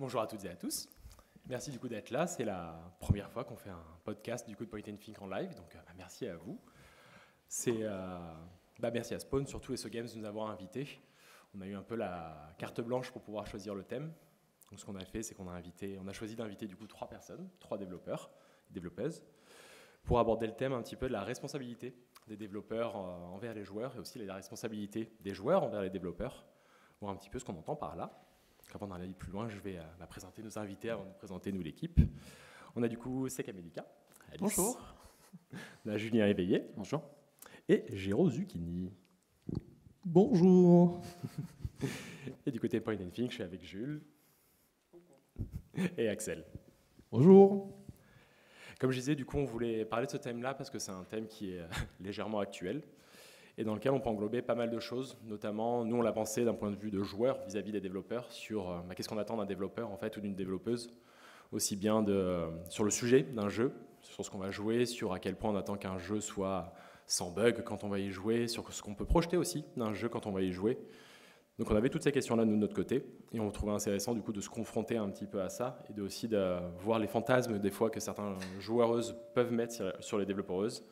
Bonjour à toutes et à tous. Merci du coup d'être là. C'est la première fois qu'on fait un podcast du coup de Point & Think en live, donc merci à vous. Merci à Spawn surtout et ce Games de nous avoir invités. On a eu un peu la carte blanche pour pouvoir choisir le thème. Donc ce qu'on a fait, c'est qu'on a choisi d'inviter du coup 3 personnes, 3 développeurs et développeuses, pour aborder le thème un petit peu de la responsabilité des développeurs envers les joueurs et aussi la responsabilité des joueurs envers les développeurs, voir un petit peu ce qu'on entend par là. Avant d'aller plus loin, je vais présenter nos invités avant de présenter nous l'équipe. On a du coup Seka Melika. Alice. Bonjour. On a Julien Éveillé. Bonjour. Et Géraud Zucchini. Bonjour. Et du côté Point & Think, je suis avec Jules et Axel. Bonjour. Comme je disais, du coup, on voulait parler de ce thème-là parce que c'est un thème qui est légèrement actuel et dans lequel on peut englober pas mal de choses, notamment, nous on l'a pensé d'un point de vue de joueur vis-à-vis des développeurs sur qu'est-ce qu'on attend d'un développeur en fait ou d'une développeuse, aussi bien sur le sujet d'un jeu, sur ce qu'on va jouer, sur à quel point on attend qu'un jeu soit sans bug quand on va y jouer, sur ce qu'on peut projeter aussi d'un jeu quand on va y jouer. Donc on avait toutes ces questions-là de notre côté et on trouvait intéressant du coup de se confronter un petit peu à ça et aussi de voir les fantasmes des fois que certains joueuses peuvent mettre sur les développeuses.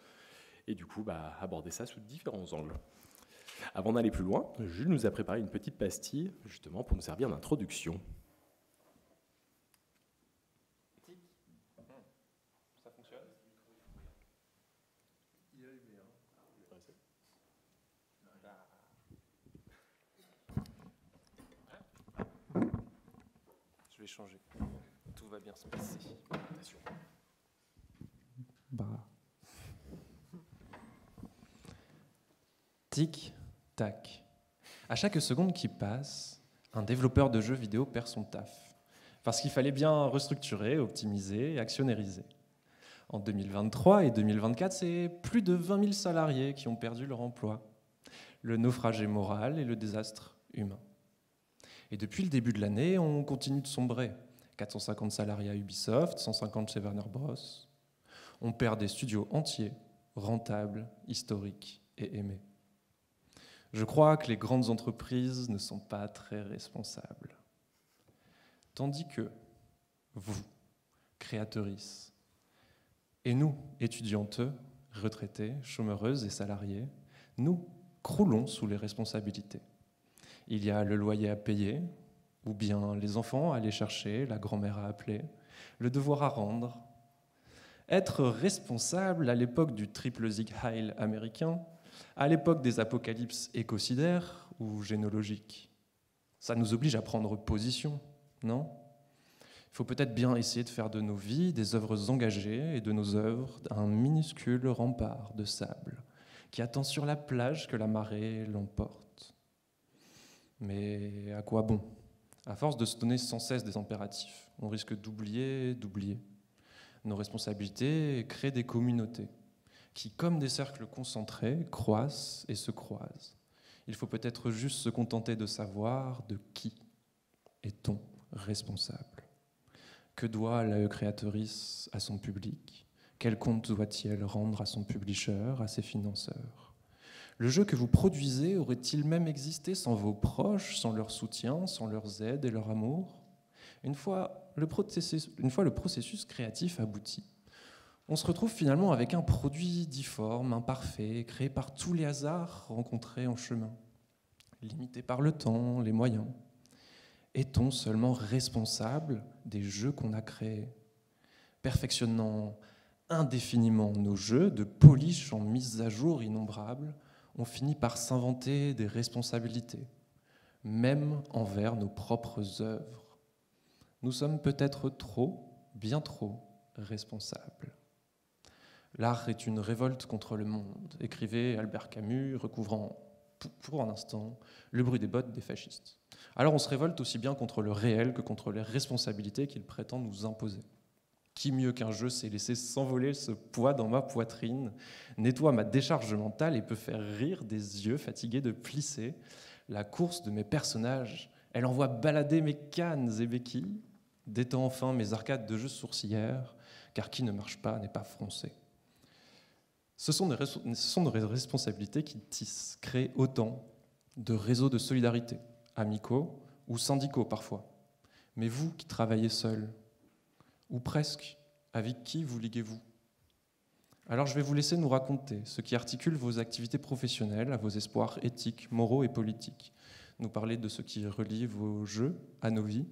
Et du coup, aborder ça sous différents angles. Avant d'aller plus loin, Jules nous a préparé une petite pastille, justement, pour nous servir d'introduction. Ça fonctionne ? Je vais changer. Tout va bien se passer. Tic, tac. À chaque seconde qui passe, un développeur de jeux vidéo perd son taf. Parce qu'il fallait bien restructurer, optimiser et actionnariser. En 2023 et 2024, c'est plus de 20 000 salariés qui ont perdu leur emploi. Le naufrage est moral et le désastre humain. Et depuis le début de l'année, on continue de sombrer. 450 salariés à Ubisoft, 150 chez Warner Bros. On perd des studios entiers, rentables, historiques et aimés. Je crois que les grandes entreprises ne sont pas très responsables. Tandis que vous, créatrices, et nous, étudiantes, retraités, chômeuses et salariés, nous croulons sous les responsabilités. Il y a le loyer à payer, ou bien les enfants à aller chercher, la grand-mère à appeler, le devoir à rendre. Être responsable à l'époque du triple Sieg Heil américain, à l'époque des apocalypses écocidaires ou génologiques, ça nous oblige à prendre position, non ? Il faut peut-être bien essayer de faire de nos vies des œuvres engagées et de nos œuvres un minuscule rempart de sable qui attend sur la plage que la marée l'emporte. Mais à quoi bon ? À force de se donner sans cesse des impératifs, on risque d'oublier. Nos responsabilités créent des communautés qui, comme des cercles concentrés, croissent et se croisent. Il faut peut-être juste se contenter de savoir de qui est-on responsable. Que doit la créatrice à son public ? Quel compte doit-il rendre à son publisher, à ses financeurs ? Le jeu que vous produisez aurait-il même existé sans vos proches, sans leur soutien, sans leurs aides et leur amour ? Une fois le processus créatif abouti, on se retrouve finalement avec un produit difforme, imparfait, créé par tous les hasards rencontrés en chemin, limité par le temps, les moyens. Est-on seulement responsable des jeux qu'on a créés ? Perfectionnant indéfiniment nos jeux, de polish en mises à jour innombrables, on finit par s'inventer des responsabilités, même envers nos propres œuvres. Nous sommes peut-être bien trop responsables. L'art est une révolte contre le monde, écrivait Albert Camus, recouvrant pour un instant le bruit des bottes des fascistes. Alors on se révolte aussi bien contre le réel que contre les responsabilités qu'il prétend nous imposer. Qui mieux qu'un jeu sait laisser s'envoler ce poids dans ma poitrine, nettoie ma décharge mentale et peut faire rire des yeux fatigués de plisser la course de mes personnages. Elle envoie balader mes cannes et béquilles, détend enfin mes arcades de jeux sourcilières, car qui ne marche pas n'est pas froncé. Ce sont des responsabilités qui tissent, créent autant de réseaux de solidarité, amicaux ou syndicaux parfois, Mais vous qui travaillez seul, ou presque, avec qui vous liguez-vous? Alors je vais vous laisser nous raconter ce qui articule vos activités professionnelles à vos espoirs éthiques, moraux et politiques. Nous parler de ce qui relie vos jeux à nos vies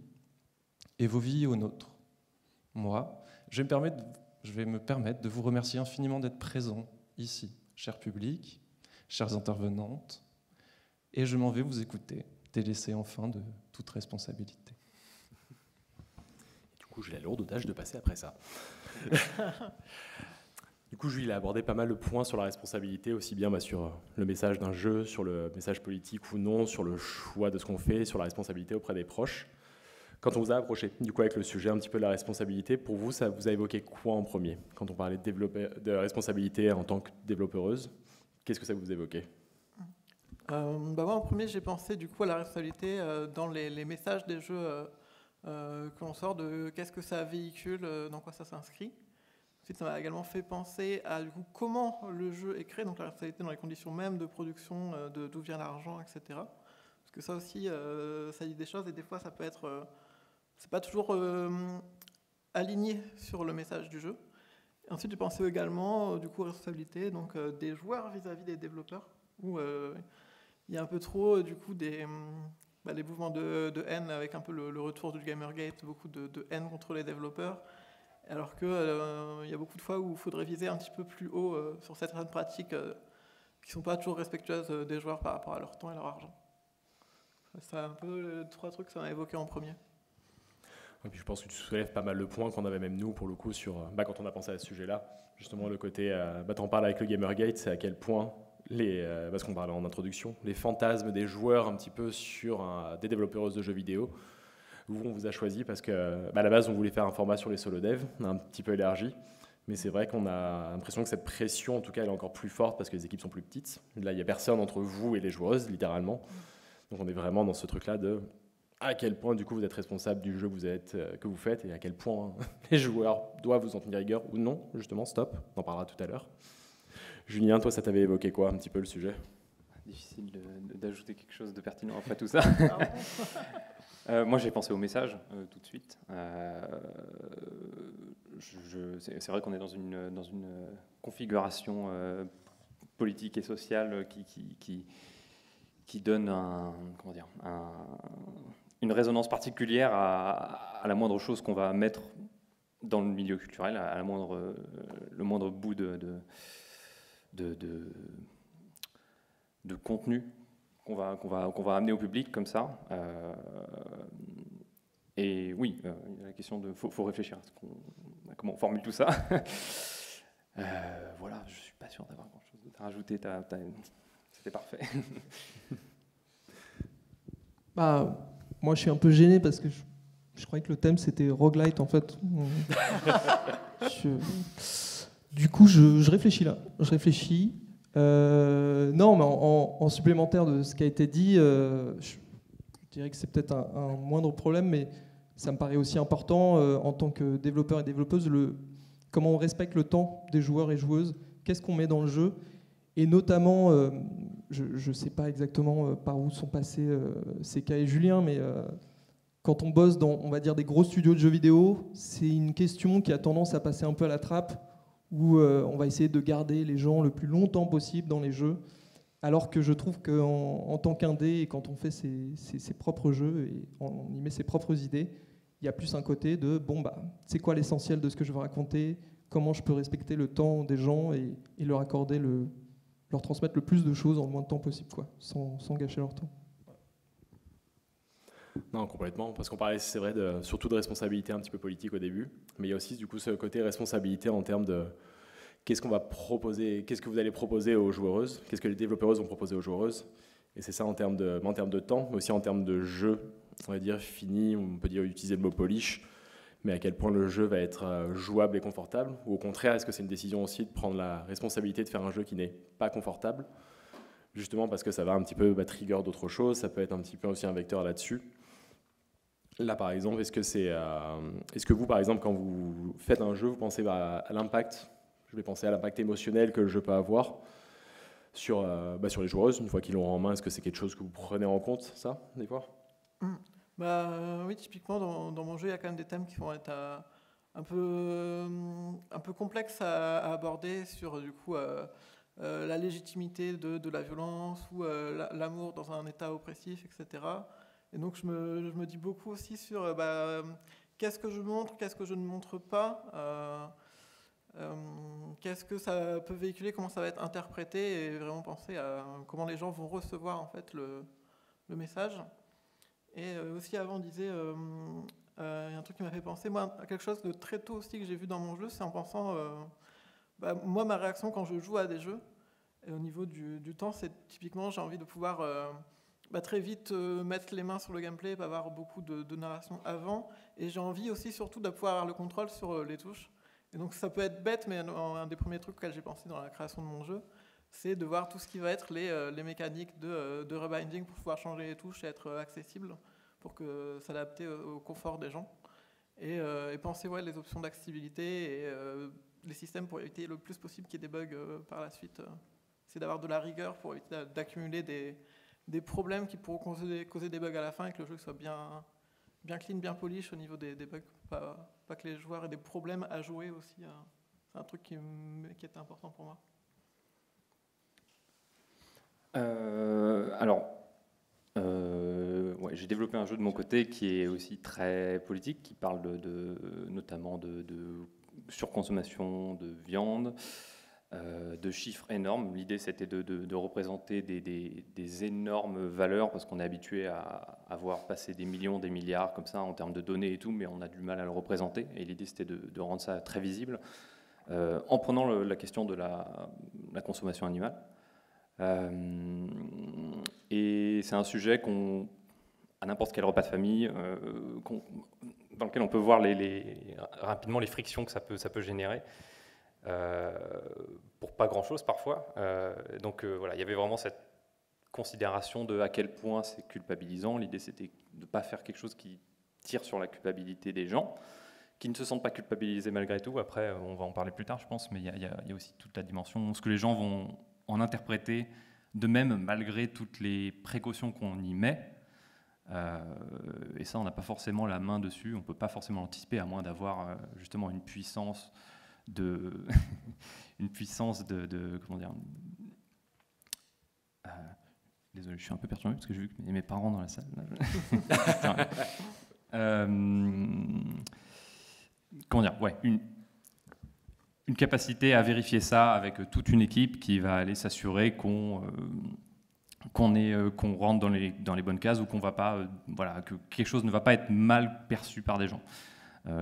et vos vies aux nôtres. Moi, je vais me permettre de vous remercier infiniment d'être présent ici, cher public, chères intervenantes, et je m'en vais vous écouter, délaissé enfin de toute responsabilité. Du coup, j'ai la lourde tâche de passer après ça. Du coup, Jules a abordé pas mal de points sur la responsabilité, aussi bien sur le message d'un jeu, sur le message politique ou non, sur le choix de ce qu'on fait, sur la responsabilité auprès des proches. Quand on vous a approché, du coup, avec le sujet un petit peu de la responsabilité, pour vous, ça vous a évoqué quoi en premier? Quand on parlait de responsabilité en tant que développeuse, qu'est-ce que ça vous évoquait? Moi, en premier, j'ai pensé du coup à la responsabilité dans les messages des jeux que l'on sort, de qu'est-ce que ça véhicule, dans quoi ça s'inscrit. Ensuite, ça m'a également fait penser à du coup, comment le jeu est créé, donc la responsabilité dans les conditions même de production, d'où vient l'argent, etc. Parce que ça aussi, ça dit des choses et des fois, ça peut être... c'est pas toujours aligné sur le message du jeu. Et ensuite, j'ai pensé également du coup, aux responsabilités donc, des joueurs vis-à-vis des développeurs, où il y a un peu trop du coup, des mouvements de haine avec un peu le retour du Gamergate, beaucoup de haine contre les développeurs. Alors qu'il y a beaucoup de fois où il faudrait viser un petit peu plus haut sur certaines pratiques qui ne sont pas toujours respectueuses des joueurs par rapport à leur temps et leur argent. C'est un peu les 3 trucs que ça m'a évoqué en premier. Et puis je pense que tu soulèves pas mal de points qu'on avait même nous, pour le coup, quand on a pensé à ce sujet-là. Justement, le côté, t'en parles avec le Gamergate, c'est à quel point, parce qu'on parlait en introduction, les fantasmes des joueurs un petit peu sur des développeuses de jeux vidéo. Vous, on vous a choisi parce que, à la base, on voulait faire un format sur les solo devs, on a un petit peu élargi, mais c'est vrai qu'on a l'impression que cette pression, en tout cas, elle est encore plus forte parce que les équipes sont plus petites. Là, il n'y a personne entre vous et les joueuses, littéralement. Donc on est vraiment dans ce truc-là de à quel point, du coup, vous êtes responsable du jeu que vous faites et à quel point les joueurs doivent vous en tenir rigueur ou non, justement, stop, on en parlera tout à l'heure. Julien, toi, ça t'avait évoqué quoi, un petit peu, le sujet? Difficile d'ajouter quelque chose de pertinent après tout ça. Moi, j'ai pensé au message tout de suite. C'est vrai qu'on est dans une configuration politique et sociale qui donne une résonance particulière à la moindre chose qu'on va mettre dans le milieu culturel, à le moindre bout de contenu qu'on va amener au public comme ça. Et oui, la question de faut réfléchir à comment on formule tout ça. Voilà, je suis pas sûr d'avoir grand-chose à rajouter. C'était parfait. Moi, je suis un peu gêné parce que je croyais que le thème c'était roguelite en fait. Du coup, je réfléchis là. Je réfléchis. Non, mais en supplémentaire de ce qui a été dit, je dirais que c'est peut-être un moindre problème, mais ça me paraît aussi important en tant que développeur et développeuse, comment on respecte le temps des joueurs et joueuses, qu'est-ce qu'on met dans le jeu, et notamment, je ne sais pas exactement par où sont passés CK et Julien, mais quand on bosse dans, on va dire, des gros studios de jeux vidéo, c'est une question qui a tendance à passer un peu à la trappe, où on va essayer de garder les gens le plus longtemps possible dans les jeux, alors que je trouve qu'en tant qu'indé, et quand on fait ses propres jeux, et on y met ses propres idées, il y a plus un côté de, c'est quoi l'essentiel de ce que je veux raconter, comment je peux respecter le temps des gens et leur accorder, leur transmettre le plus de choses en le moins de temps possible, quoi, sans gâcher leur temps. Non, complètement, parce qu'on parlait, c'est vrai, surtout de responsabilité un petit peu politique au début, mais il y a aussi du coup ce côté responsabilité en termes de qu'est-ce qu'on va proposer, qu'est-ce que vous allez proposer aux joueuses, qu'est-ce que les développeuses vont proposer aux joueuses, et c'est ça en termes de temps, mais aussi en termes de jeu, on va dire fini, on peut dire utiliser le mot polish, mais à quel point le jeu va être jouable et confortable, ou au contraire, est-ce que c'est une décision aussi de prendre la responsabilité de faire un jeu qui n'est pas confortable, justement parce que ça va un petit peu trigger d'autres choses, ça peut être un petit peu aussi un vecteur là-dessus. Là, par exemple, est-ce que vous, par exemple, quand vous faites un jeu, vous pensez à l'impact, je vais penser à l'impact émotionnel que le jeu peut avoir sur les joueuses, une fois qu'ils l'ont en main, est-ce que c'est quelque chose que vous prenez en compte, ça, des fois ? Oui, typiquement, dans mon jeu, il y a quand même des thèmes qui vont être un peu complexes à aborder sur, du coup, la légitimité de la violence ou l'amour dans un état oppressif, etc. Et donc, je me dis beaucoup aussi sur qu'est-ce que je montre, qu'est-ce que je ne montre pas, qu'est-ce que ça peut véhiculer, comment ça va être interprété, et vraiment penser à comment les gens vont recevoir en fait le message. Et aussi avant, on disait, il y a un truc qui m'a fait penser, moi, à quelque chose de très tôt aussi que j'ai vu dans mon jeu, c'est en pensant, moi, ma réaction quand je joue à des jeux, et au niveau du temps, c'est typiquement, j'ai envie de pouvoir très vite mettre les mains sur le gameplay, pas avoir beaucoup de narration avant, et j'ai envie aussi surtout de pouvoir avoir le contrôle sur les touches. Et donc ça peut être bête, mais un des premiers trucs auxquels j'ai pensé dans la création de mon jeu, c'est de voir tout ce qui va être les mécaniques de rebinding pour pouvoir changer les touches et être accessible pour que s'adapter au confort des gens. Et penser les options d'accessibilité et les systèmes pour éviter le plus possible qu'il y ait des bugs par la suite. C'est d'avoir de la rigueur pour éviter d'accumuler des problèmes qui pourront causer des bugs à la fin et que le jeu soit bien clean, bien polish au niveau des bugs. Pas que les joueurs aient des problèmes à jouer aussi. C'est un truc qui est important pour moi. J'ai développé un jeu de mon côté qui est aussi très politique, qui parle notamment de surconsommation de viande, de chiffres énormes. L'idée, c'était de représenter des énormes valeurs, parce qu'on est habitué à avoir passé des millions, des milliards comme ça en termes de données et tout, mais on a du mal à le représenter. Et l'idée, c'était de rendre ça très visible, en prenant la question de la consommation animale. Et c'est un sujet à n'importe quel repas de famille, dans lequel on peut voir rapidement les frictions que ça peut générer, pour pas grand-chose parfois. Donc il y avait vraiment cette considération de à quel point c'est culpabilisant. L'idée, c'était de ne pas faire quelque chose qui tire sur la culpabilité des gens, qui ne se sentent pas culpabilisés malgré tout. Après, on va en parler plus tard, je pense, mais il y a aussi toute la dimension, ce que les gens vont en interpréter de même malgré toutes les précautions qu'on y met. Et ça, on n'a pas forcément la main dessus, on ne peut pas forcément l'anticiper, à moins d'avoir justement une puissance une puissance de comment dire. Désolé, je suis un peu perturbé parce que j'ai vu mes parents dans la salle. Comment dire, une capacité à vérifier ça avec toute une équipe qui va aller s'assurer qu'on rentre dans les bonnes cases, ou qu'on va pas, que quelque chose ne va pas être mal perçu par des gens.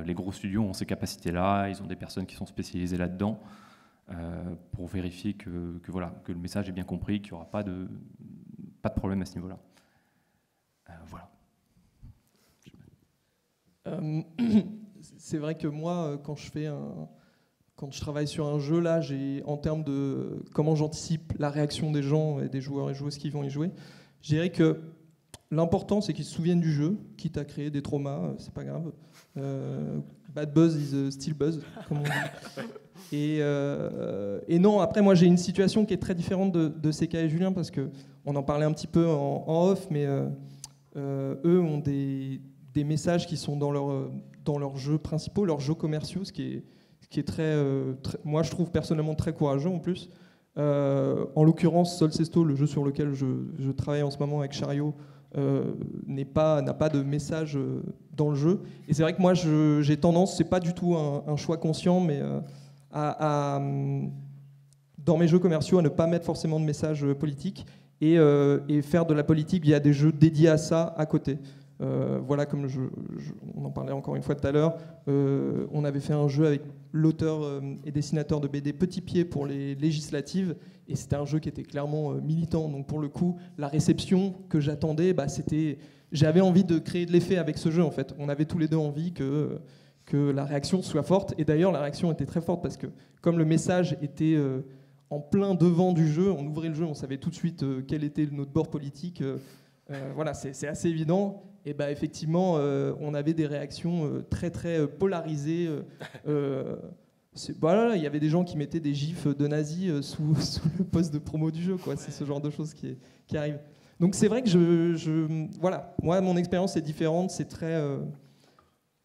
Les gros studios ont ces capacités-là, ils ont des personnes qui sont spécialisées là-dedans pour vérifier que le message est bien compris, qu'il n'y aura pas de problème à ce niveau-là. Voilà. C'est vrai que moi, quand je travaille sur un jeu, là, en termes de comment j'anticipe la réaction des gens et des joueurs et joueuses qui vont y jouer, je dirais que l'important, c'est qu'ils se souviennent du jeu, quitte à créer des traumas, c'est pas grave. Bad buzz is still buzz, comme on dit. Et non, après, moi, j'ai une situation qui est très différente de CK et Julien, parce qu'on en parlait un petit peu en off, mais eux ont des messages qui sont dans leurs jeux principaux, leurs jeux commerciaux, ce qui est très, moi, je trouve personnellement très courageux en plus. En l'occurrence, Solcesto, le jeu sur lequel je travaille en ce moment avec Chariot, n'a pas de message dans le jeu. Et c'est vrai que moi, j'ai tendance, c'est pas du tout un choix conscient, mais dans mes jeux commerciaux, à ne pas mettre forcément de message politique et faire de la politique via des jeux dédiés à ça à côté. Voilà, comme on en parlait encore une fois tout à l'heure, on avait fait un jeu avec l'auteur et dessinateur de BD Petit Pied pour les législatives, et c'était un jeu qui était clairement militant. Donc pour le coup, la réception que j'attendais, j'avais envie de créer de l'effet avec ce jeu en fait. On avait tous les deux envie que la réaction soit forte, et d'ailleurs la réaction était très forte parce que comme le message était en plein devant du jeu, on ouvrait le jeu, on savait tout de suite quel était notre bord politique. Voilà, c'est assez évident. Et effectivement, on avait des réactions très très polarisées. Il y avait des gens qui mettaient des gifs de nazis sous le post de promo du jeu, quoi. C'est ce genre de choses qui arrivent. Donc c'est vrai que voilà, moi mon expérience est différente, c'est très...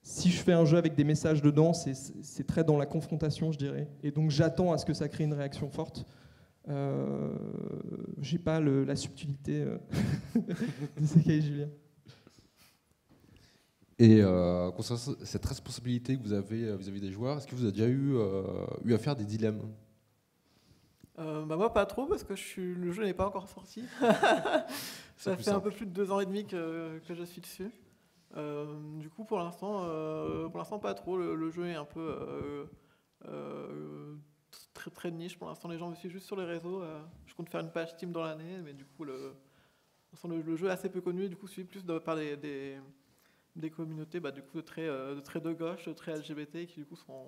si je fais un jeu avec des messages dedans, c'est très dans la confrontation, je dirais. Et donc j'attends à ce que ça crée une réaction forte. J'ai pas la subtilité de CK et Julien. Et concernant cette responsabilité que vous avez vis-à-vis des joueurs, est-ce que vous avez déjà eu à faire des dilemmes? Moi pas trop parce que le jeu n'est pas encore sorti. Ça fait un peu plus de 2 ans et demi que je suis dessus. Du coup pour l'instant pas trop. Le jeu est un peu très très de niche. Pour l'instant les gens me suivent juste sur les réseaux. Je compte faire une page Steam dans l'année, mais du coup le jeu est assez peu connu et du coup suivi plus par des communautés du coup de très de gauche, de très LGBT qui du coup sont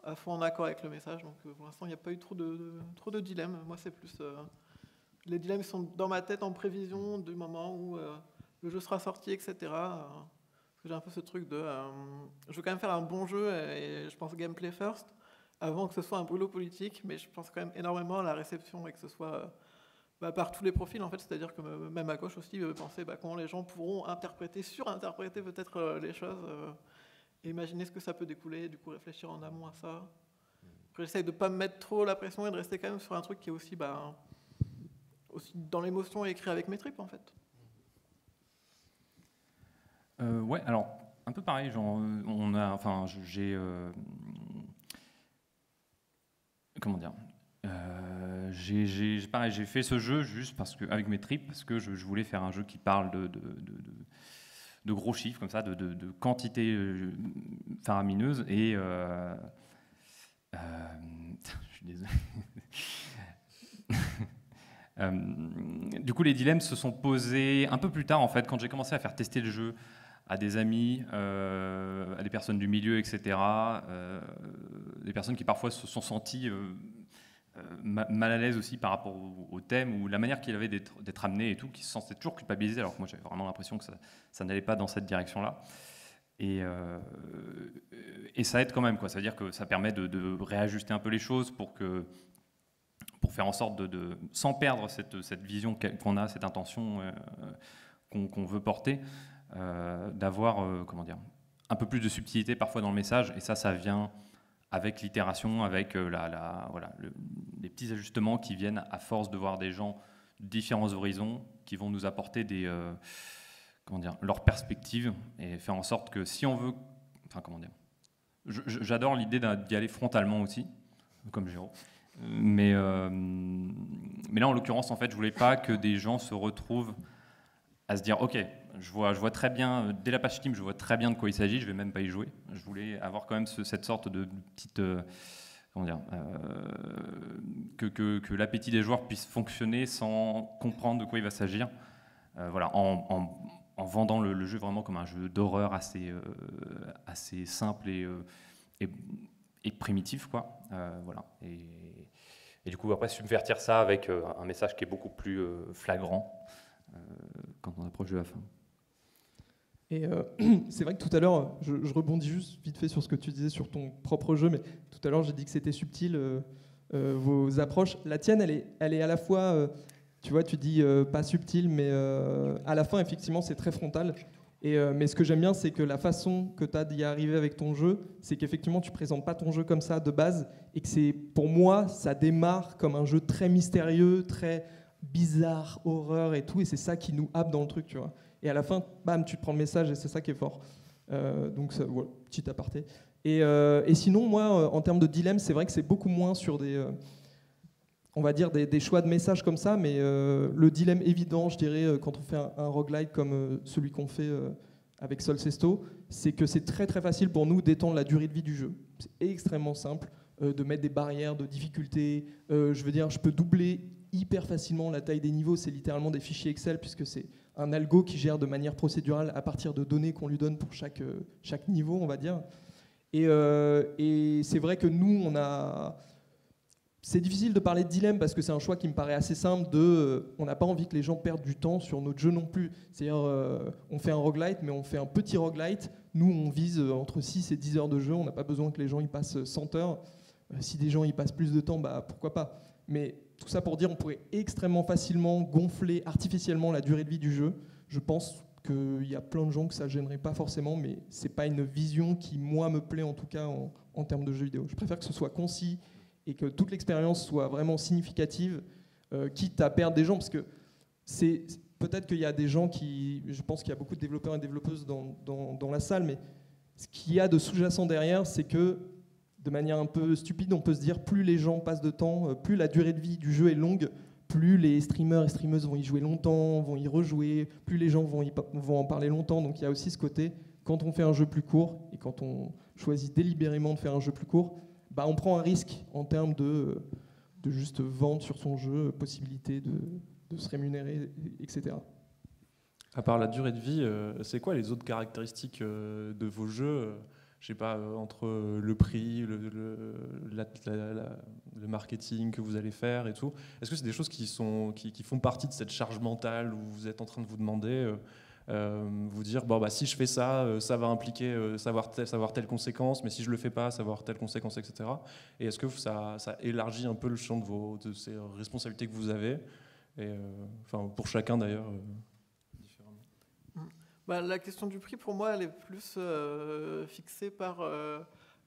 à fond en accord avec le message. Donc pour l'instant il n'y a pas eu trop de dilemmes. Moi c'est plus les dilemmes sont dans ma tête en prévision du moment où le jeu sera sorti, etc. Parce que j'ai un peu ce truc de je veux quand même faire un bon jeu et je pense gameplay first avant que ce soit un brûlot politique, mais je pense quand même énormément à la réception et que ce soit par tous les profils en fait, c'est-à-dire que même à gauche aussi penser comment les gens pourront surinterpréter peut-être les choses et imaginer ce que ça peut découler et du coup réfléchir en amont à ça. Après, j'essaye de pas me mettre trop la pression et de rester quand même sur un truc qui est aussi dans l'émotion et écrit avec mes tripes en fait. Ouais, alors un peu pareil, comment dire, j'ai fait ce jeu juste avec mes tripes parce que je voulais faire un jeu qui parle de gros chiffres comme ça, de quantités faramineuses et je suis désolé. Du coup, les dilemmes se sont posés un peu plus tard en fait, quand j'ai commencé à faire tester le jeu à des amis, à des personnes du milieu, etc. Des personnes qui parfois se sont senties mal à l'aise aussi par rapport au thème ou la manière qu'il avait d'être amené et tout, qui se sentaient toujours culpabilisés, alors que moi j'avais vraiment l'impression que ça n'allait pas dans cette direction-là. Et ça aide quand même, quoi. Ça veut dire que ça permet de réajuster un peu les choses pour faire en sorte sans perdre cette vision qu'on a, cette intention qu'on veut porter, d'avoir un peu plus de subtilité parfois dans le message, et ça vient avec l'itération, avec les petits ajustements qui viennent à force de voir des gens de différents horizons qui vont nous apporter leur perspective et faire en sorte que si on veut, j'adore l'idée d'y aller frontalement aussi, comme Géraud. Mais là, en l'occurrence, en fait, je voulais pas que des gens se retrouvent à se dire, ok, je vois très bien, dès la page Steam, je vois très bien de quoi il s'agit, je vais même pas y jouer. Je voulais avoir quand même cette sorte de petite, que l'appétit des joueurs puisse fonctionner sans comprendre de quoi il va s'agir. En vendant le jeu vraiment comme un jeu d'horreur assez simple et primitif, quoi. Et du coup, après, subvertir ça avec un message qui est beaucoup plus flagrant quand on approche de la fin. Et c'est vrai que tout à l'heure, je rebondis juste vite fait sur ce que tu disais sur ton propre jeu, mais tout à l'heure, j'ai dit que c'était subtil, vos approches. La tienne, elle est à la fois, tu vois, tu dis pas subtil, mais à la fin, effectivement, c'est très frontal. Mais ce que j'aime bien, c'est que la façon que tu as d'y arriver avec ton jeu, c'est qu'effectivement, tu présentes pas ton jeu comme ça de base, et que pour moi, ça démarre comme un jeu très mystérieux, très bizarre, horreur et tout, et c'est ça qui nous happe dans le truc, tu vois. Et à la fin, bam, tu te prends le message, et c'est ça qui est fort. Donc, voilà, petit aparté. Et sinon, moi, en termes de dilemme, c'est vrai que c'est beaucoup moins sur on va dire des choix de messages comme ça, mais le dilemme évident, je dirais, quand on fait un roguelike comme celui qu'on fait avec Solcesto, c'est que c'est très très facile pour nous d'étendre la durée de vie du jeu. C'est extrêmement simple de mettre des barrières de difficulté. Je veux dire, je peux doubler hyper facilement la taille des niveaux, c'est littéralement des fichiers Excel, puisque c'est un algo qui gère de manière procédurale à partir de données qu'on lui donne pour chaque niveau, on va dire. Et c'est vrai que nous, c'est difficile de parler de dilemme parce que c'est un choix qui me paraît assez simple on n'a pas envie que les gens perdent du temps sur notre jeu non plus. C'est-à-dire, on fait un roguelite, mais on fait un petit roguelite. Nous, on vise entre 6 et 10 heures de jeu. On n'a pas besoin que les gens y passent 100 heures. Si des gens y passent plus de temps, pourquoi pas. Mais tout ça pour dire on pourrait extrêmement facilement gonfler artificiellement la durée de vie du jeu. Je pense qu'il y a plein de gens que ça ne gênerait pas forcément, mais ce n'est pas une vision qui, moi, me plaît en tout cas en termes de jeux vidéo. Je préfère que ce soit concis et que toute l'expérience soit vraiment significative, quitte à perdre des gens, parce que peut-être qu'il y a des gens qui... Je pense qu'il y a beaucoup de développeurs et développeuses dans la salle, mais ce qu'il y a de sous-jacent derrière, c'est que, de manière un peu stupide, on peut se dire plus les gens passent de temps, plus la durée de vie du jeu est longue, plus les streamers et streameuses vont y jouer longtemps, vont y rejouer, plus les gens vont en parler longtemps. Donc il y a aussi ce côté, quand on fait un jeu plus court, et quand on choisit délibérément de faire un jeu plus court, bah on prend un risque en termes de juste vendre sur son jeu, possibilité de se rémunérer, etc. À part la durée de vie, c'est quoi les autres caractéristiques de vos jeux je sais pas, entre le prix, le marketing que vous allez faire et tout. Est-ce que c'est des choses qui font partie de cette charge mentale où vous êtes en train de vous demander, vous dire, bon, bah, si je fais ça, ça va impliquer savoir telle conséquence, mais si je le fais pas, ça va avoir telle conséquence, etc. Et est-ce que ça élargit un peu le champ de ces responsabilités que vous avez, et, pour chacun d'ailleurs Bah, la question du prix, pour moi, elle est plus fixée par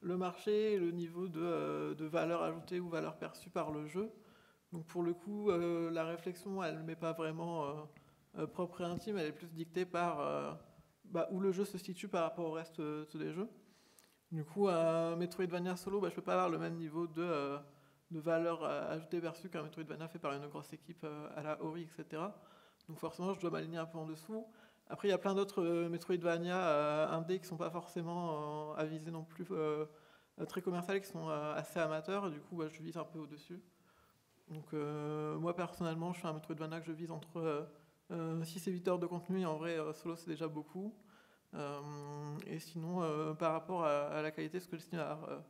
le marché et le niveau de valeur ajoutée ou valeur perçue par le jeu. Donc pour le coup, la réflexion, elle ne m'est pas vraiment propre et intime, elle est plus dictée par où le jeu se situe par rapport au reste des jeux. Du coup, un Metroidvania solo, je ne peux pas avoir le même niveau de valeur ajoutée perçue qu'un Metroidvania fait par une grosse équipe à la Ori, etc. Donc forcément, je dois m'aligner un peu en dessous. Après, il y a plein d'autres Metroidvania indés qui ne sont pas forcément à viser non plus très commerciales, qui sont assez amateurs. Et du coup, je vise un peu au-dessus. Donc moi, personnellement, je fais un Metroidvania que je vise entre 6 et 8 heures de contenu. Et en vrai, solo, c'est déjà beaucoup. Et sinon, par rapport à la qualité, ce que j'estime avoir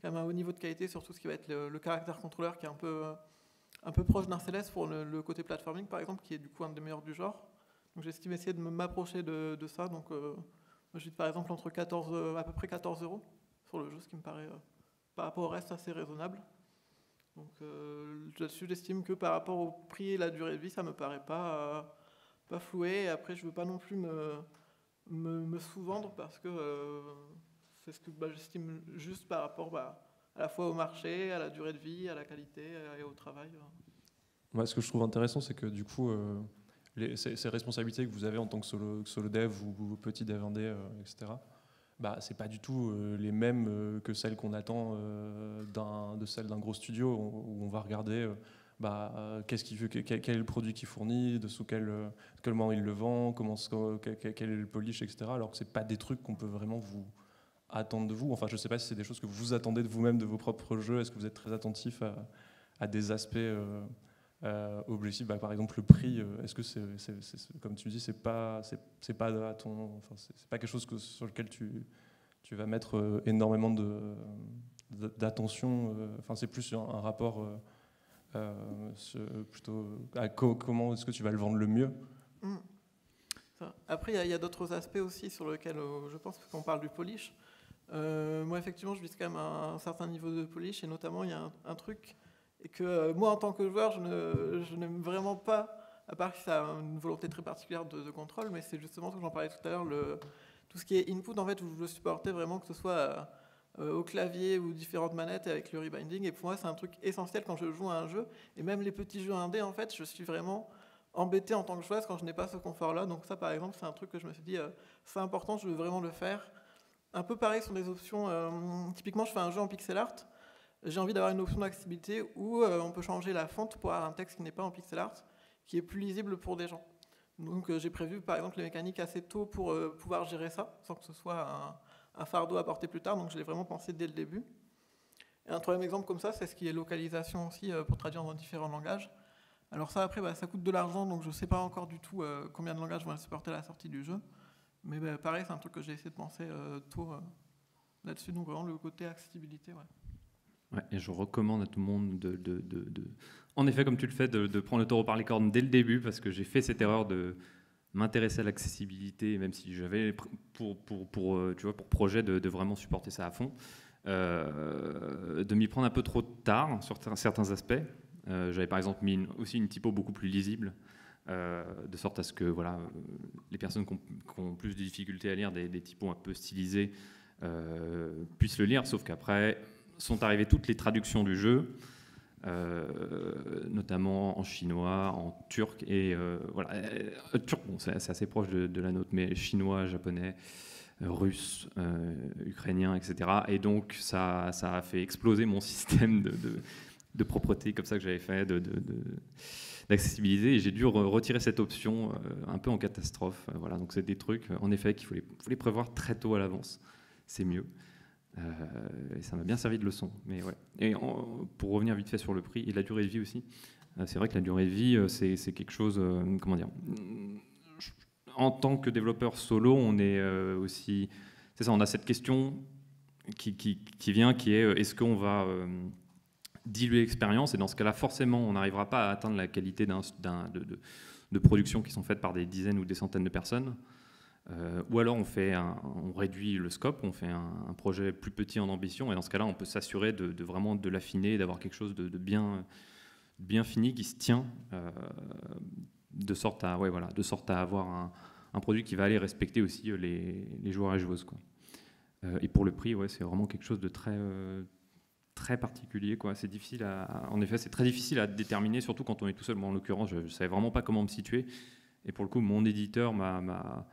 quand même un haut niveau de qualité sur tout ce qui va être le caractère contrôleur, qui est un peu proche d'un Céleste pour le côté platforming, par exemple, qui est du coup un des meilleurs du genre. Donc j'estime essayer de m'approcher de ça. Donc je dis par exemple entre à peu près 14 € sur le jeu, ce qui me paraît par rapport au reste assez raisonnable. Donc là-dessus, j'estime que par rapport au prix et la durée de vie, ça me paraît pas floué. Et après, je veux pas non plus me sous-vendre parce que c'est ce que j'estime juste par rapport à la fois au marché, à la durée de vie, à la qualité et au travail. Moi, ce que je trouve intéressant, c'est que du coup... ces responsabilités que vous avez en tant que solo dev ou petit dev indé, etc., c'est pas du tout les mêmes que celles qu'on attend de celles d'un gros studio où on va regarder qu'est-ce qu'il veut, quel est le produit qu'il fournit, sous quel moment il le vend, quel est le polish, etc. Alors que c'est pas des trucs qu'on peut vraiment vous attendre de vous. Enfin, je sais pas si c'est des choses que vous attendez de vous-même, de vos propres jeux. Est-ce que vous êtes très attentif à des aspects objectif, par exemple le prix, est-ce que c'est comme tu dis, c'est pas quelque chose sur lequel tu vas mettre énormément d'attention, c'est plus un rapport plutôt à comment est-ce que tu vas le vendre le mieux. Après, il y a d'autres aspects aussi sur lesquels je pense qu'on parle du polish. Moi, effectivement, je vise quand même un certain niveau de polish, et notamment, il y a un truc et que moi, en tant que joueur, je n'aime vraiment pas, à part que ça a une volonté très particulière de contrôle, mais c'est justement ce que j'en parlais tout à l'heure, tout ce qui est input, en fait, où je veux supporter vraiment que ce soit au clavier ou différentes manettes avec le rebinding. Et pour moi, c'est un truc essentiel quand je joue à un jeu. Et même les petits jeux indés, en fait, je suis vraiment embêté en tant que joueur quand je n'ai pas ce confort-là. Donc ça, par exemple, c'est un truc que je me suis dit, c'est important, je veux vraiment le faire. Un peu pareil sur des options. Typiquement, je fais un jeu en pixel art. J'ai envie d'avoir une option d'accessibilité où on peut changer la fonte pour avoir un texte qui n'est pas en pixel art, qui est plus lisible pour des gens. Donc j'ai prévu par exemple les mécaniques assez tôt pour pouvoir gérer ça, sans que ce soit un fardeau à porter plus tard, donc je l'ai vraiment pensé dès le début. Et un troisième exemple comme ça, c'est ce qui est localisation aussi, pour traduire dans différents langages. Alors ça après, ça coûte de l'argent, donc je ne sais pas encore du tout combien de langages vont supporter à la sortie du jeu. Mais pareil, c'est un truc que j'ai essayé de penser tôt là-dessus, donc vraiment le côté accessibilité. Ouais. Ouais, et je recommande à tout le monde en effet, comme tu le fais, de prendre le taureau par les cornes dès le début, parce que j'ai fait cette erreur de m'intéresser à l'accessibilité, même si j'avais pour projet de vraiment supporter ça à fond, de m'y prendre un peu trop tard sur certains aspects. J'avais par exemple mis aussi une typo beaucoup plus lisible, de sorte à ce que les personnes qui ont plus de difficultés à lire des typos un peu stylisés puissent le lire, sauf qu'après sont arrivées toutes les traductions du jeu, notamment en chinois, en turc, et turc, bon, c'est assez proche de la nôtre, mais chinois, japonais, russe, ukrainien, etc. Et donc ça a fait exploser mon système de propreté comme ça que j'avais fait, d'accessibiliser, et j'ai dû retirer cette option un peu en catastrophe. Voilà, donc c'est des trucs, en effet, qu'il faut les prévoir très tôt à l'avance, c'est mieux. Et ça m'a bien servi de leçon. Mais ouais. Et pour revenir vite fait sur le prix et la durée de vie aussi, c'est vrai que la durée de vie, c'est quelque chose, comment dire, en tant que développeur solo, on est aussi, c'est ça, on a cette question qui vient, qui est est-ce qu'on va diluer l'expérience, et dans ce cas-là, forcément, on n'arrivera pas à atteindre la qualité de production qui sont faites par des dizaines ou des centaines de personnes. Ou alors on réduit le scope, on fait un projet plus petit en ambition, et dans ce cas-là, on peut s'assurer de vraiment de l'affiner, d'avoir quelque chose de bien fini qui se tient, de sorte à avoir un produit qui va aller respecter aussi les joueurs et joueuses, quoi. Et pour le prix, c'est vraiment quelque chose de très particulier, quoi. C'est difficile en effet, c'est très difficile à déterminer, surtout quand on est tout seul. Moi, en l'occurrence, je savais vraiment pas comment me situer, et pour le coup, mon éditeur m'a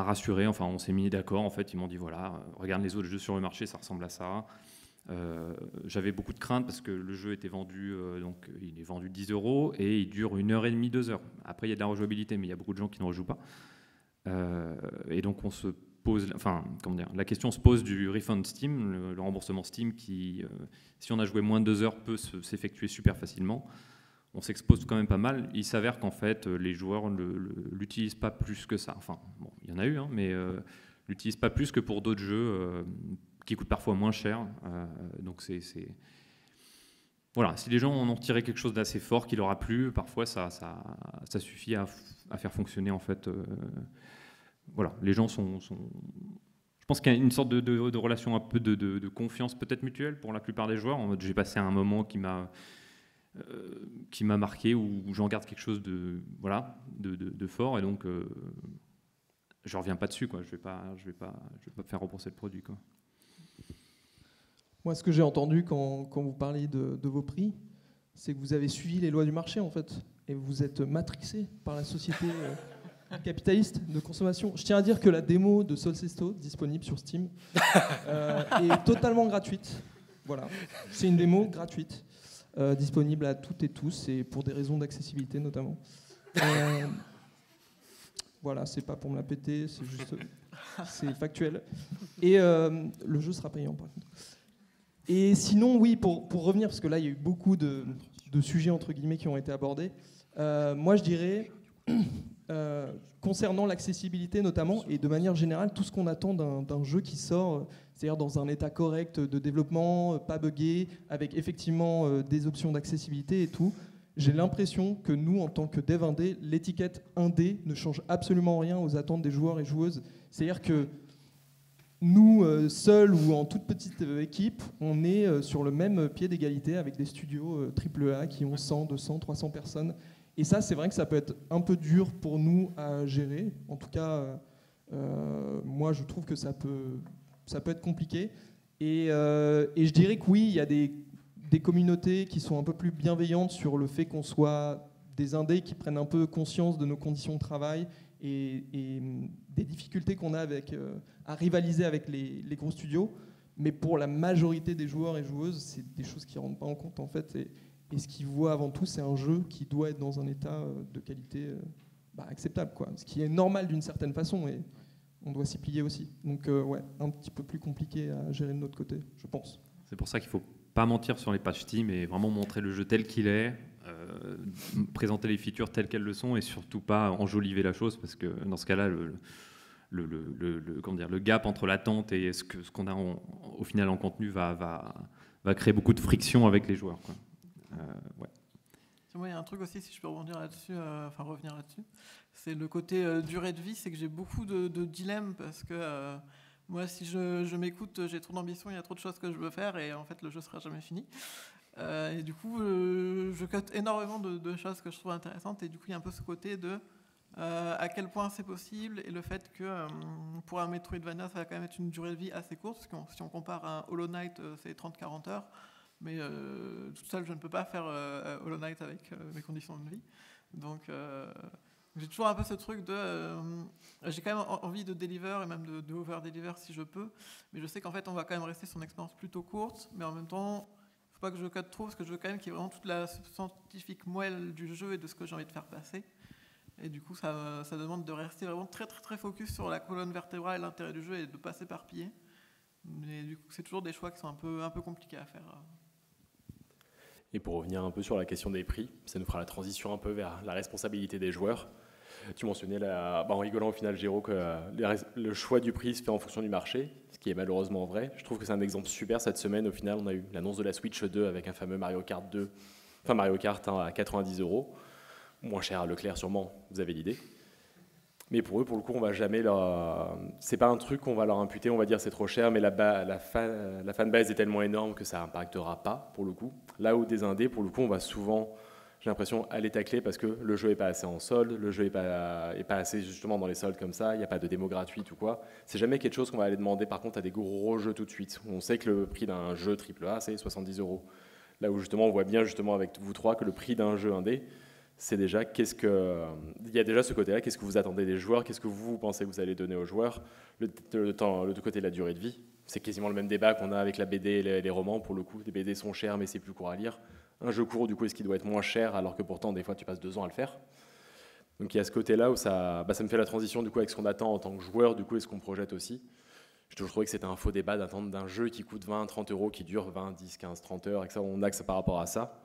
rassuré, enfin on s'est mis d'accord, en fait ils m'ont dit voilà, regarde les autres jeux sur le marché, ça ressemble à ça. J'avais beaucoup de craintes parce que le jeu était vendu, donc il est vendu 10 € et il dure 1h30, 2 heures. Après il y a de la rejouabilité, mais il y a beaucoup de gens qui ne rejouent pas. Et donc on se pose, la question se pose du refund Steam, le remboursement Steam qui, si on a joué moins de 2 heures, peut s'effectuer super facilement. On s'expose quand même pas mal. Il s'avère qu'en fait, les joueurs ne l'utilisent pas plus que ça. Enfin, bon, il y en a eu, hein, mais l'utilisent pas plus que pour d'autres jeux qui coûtent parfois moins cher. Donc voilà, si les gens en ont retiré quelque chose d'assez fort qui leur a plu, parfois ça suffit à faire fonctionner, en fait. Voilà, les gens sont. Je pense qu'il y a une sorte de relation un peu de confiance peut-être mutuelle pour la plupart des joueurs. En mode, j'ai passé un moment qui m'a marqué, où j'en garde quelque chose de fort, et donc je reviens pas dessus, quoi. Je vais pas me faire rembourser le produit, quoi. Moi, ce que j'ai entendu quand vous parliez de vos prix, c'est que vous avez suivi les lois du marché, en fait, et vous êtes matrixé par la société capitaliste de consommation. Je tiens à dire que la démo de Solcesto, disponible sur Steam, est totalement gratuite. Voilà, c'est une démo gratuite. Disponible à toutes et tous, et pour des raisons d'accessibilité notamment. Voilà, c'est pas pour me la péter, c'est juste, c'est factuel. Et le jeu sera payant, par contre. Et sinon, oui, pour revenir, parce que là il y a eu beaucoup de sujets entre guillemets qui ont été abordés. Moi, je dirais, concernant l'accessibilité notamment, et de manière générale, tout ce qu'on attend d'un jeu qui sort, c'est-à-dire dans un état correct de développement, pas buggé, avec effectivement des options d'accessibilité et tout, j'ai l'impression que nous, en tant que dev indé, l'étiquette indé ne change absolument rien aux attentes des joueurs et joueuses. C'est-à-dire que nous, seuls ou en toute petite équipe, on est sur le même pied d'égalité avec des studios AAA qui ont 100, 200, 300 personnes. Et ça, c'est vrai que ça peut être un peu dur pour nous à gérer. En tout cas, moi, je trouve que ça peut être compliqué. Et je dirais que oui, il y a des communautés qui sont un peu plus bienveillantes sur le fait qu'on soit des indés qui prennent un peu conscience de nos conditions de travail et des difficultés qu'on a à rivaliser avec les gros studios. Mais pour la majorité des joueurs et joueuses, c'est des choses qui ne rentrent pas en compte, en fait. Et ce qu'ils voient avant tout, c'est un jeu qui doit être dans un état de qualité acceptable, quoi. Ce qui est normal d'une certaine façon, et on doit s'y plier aussi. Donc ouais, un petit peu plus compliqué à gérer de notre côté, je pense. C'est pour ça qu'il ne faut pas mentir sur les pages Steam et vraiment montrer le jeu tel qu'il est, présenter les features telles qu'elles le sont, et surtout pas enjoliver la chose, parce que dans ce cas-là, le gap entre l'attente et ce qu'on a au final en contenu va créer beaucoup de friction avec les joueurs, quoi. Ouais. Moi, il y a un truc aussi, si je peux revenir là-dessus, c'est le côté durée de vie, c'est que j'ai beaucoup de dilemmes, parce que moi, si je m'écoute, j'ai trop d'ambition, il y a trop de choses que je veux faire, et en fait, le jeu sera jamais fini. Et du coup, je cut énormément de choses que je trouve intéressantes. Et du coup, il y a un peu ce côté de à quel point c'est possible et le fait que pour un Metroidvania, ça va quand même être une durée de vie assez courte. Parce que si on compare à un Hollow Knight, c'est 30-40 heures. Mais toute seule, je ne peux pas faire Hollow Knight avec mes conditions de vie. Donc, j'ai toujours un peu ce truc de... j'ai quand même envie de deliver et même de over-deliver si je peux. Mais je sais qu'en fait, on va quand même rester sur une expérience plutôt courte. Mais en même temps, il ne faut pas que je cut trop, parce que je veux quand même qu'il y ait vraiment toute la scientifique moelle du jeu et de ce que j'ai envie de faire passer. Et du coup, ça demande de rester vraiment très, très, très focus sur la colonne vertébrale et l'intérêt du jeu et de ne pas s'éparpiller. Mais du coup, c'est toujours des choix qui sont un peu compliqués à faire. Et pour revenir un peu sur la question des prix, ça nous fera la transition un peu vers la responsabilité des joueurs. Tu mentionnais en rigolant au final, Géraud, que le choix du prix se fait en fonction du marché, ce qui est malheureusement vrai. Je trouve que c'est un exemple super. Cette semaine, au final, on a eu l'annonce de la Switch 2 avec un fameux Mario Kart 2, enfin Mario Kart à 90 €. Moins cher à Leclerc sûrement, vous avez l'idée. Mais pour eux, pour le coup, on va jamais c'est pas un truc qu'on va leur imputer, on va dire c'est trop cher, mais la fanbase est tellement énorme que ça impactera pas, pour le coup. Là où des indés, pour le coup, on va souvent, j'ai l'impression, aller tacler parce que le jeu est pas assez en solde, le jeu est pas assez justement dans les soldes comme ça, il n'y a pas de démo gratuite ou quoi. C'est jamais quelque chose qu'on va aller demander par contre à des gros jeux tout de suite. On sait que le prix d'un jeu AAA, c'est 70 €. Là où justement, on voit bien justement avec vous trois que le prix d'un jeu indé, c'est déjà il y a déjà ce côté-là, qu'est-ce que vous attendez des joueurs, qu'est-ce que vous pensez que vous allez donner aux joueurs, le côté de la durée de vie. C'est quasiment le même débat qu'on a avec la BD et les romans, pour le coup. Les BD sont chers, mais c'est plus court à lire. Un jeu court, du coup, est-ce qu'il doit être moins cher, alors que pourtant, des fois, tu passes 2 ans à le faire. Donc il y a ce côté-là où ça me fait la transition, du coup, avec ce qu'on attend en tant que joueur, du coup, et ce qu'on projette aussi. J'ai toujours trouvé que c'était un faux débat d'attendre d'un jeu qui coûte 20, 30 €, qui dure 20, 10, 15, 30 heures, et que ça, on axe par rapport à ça.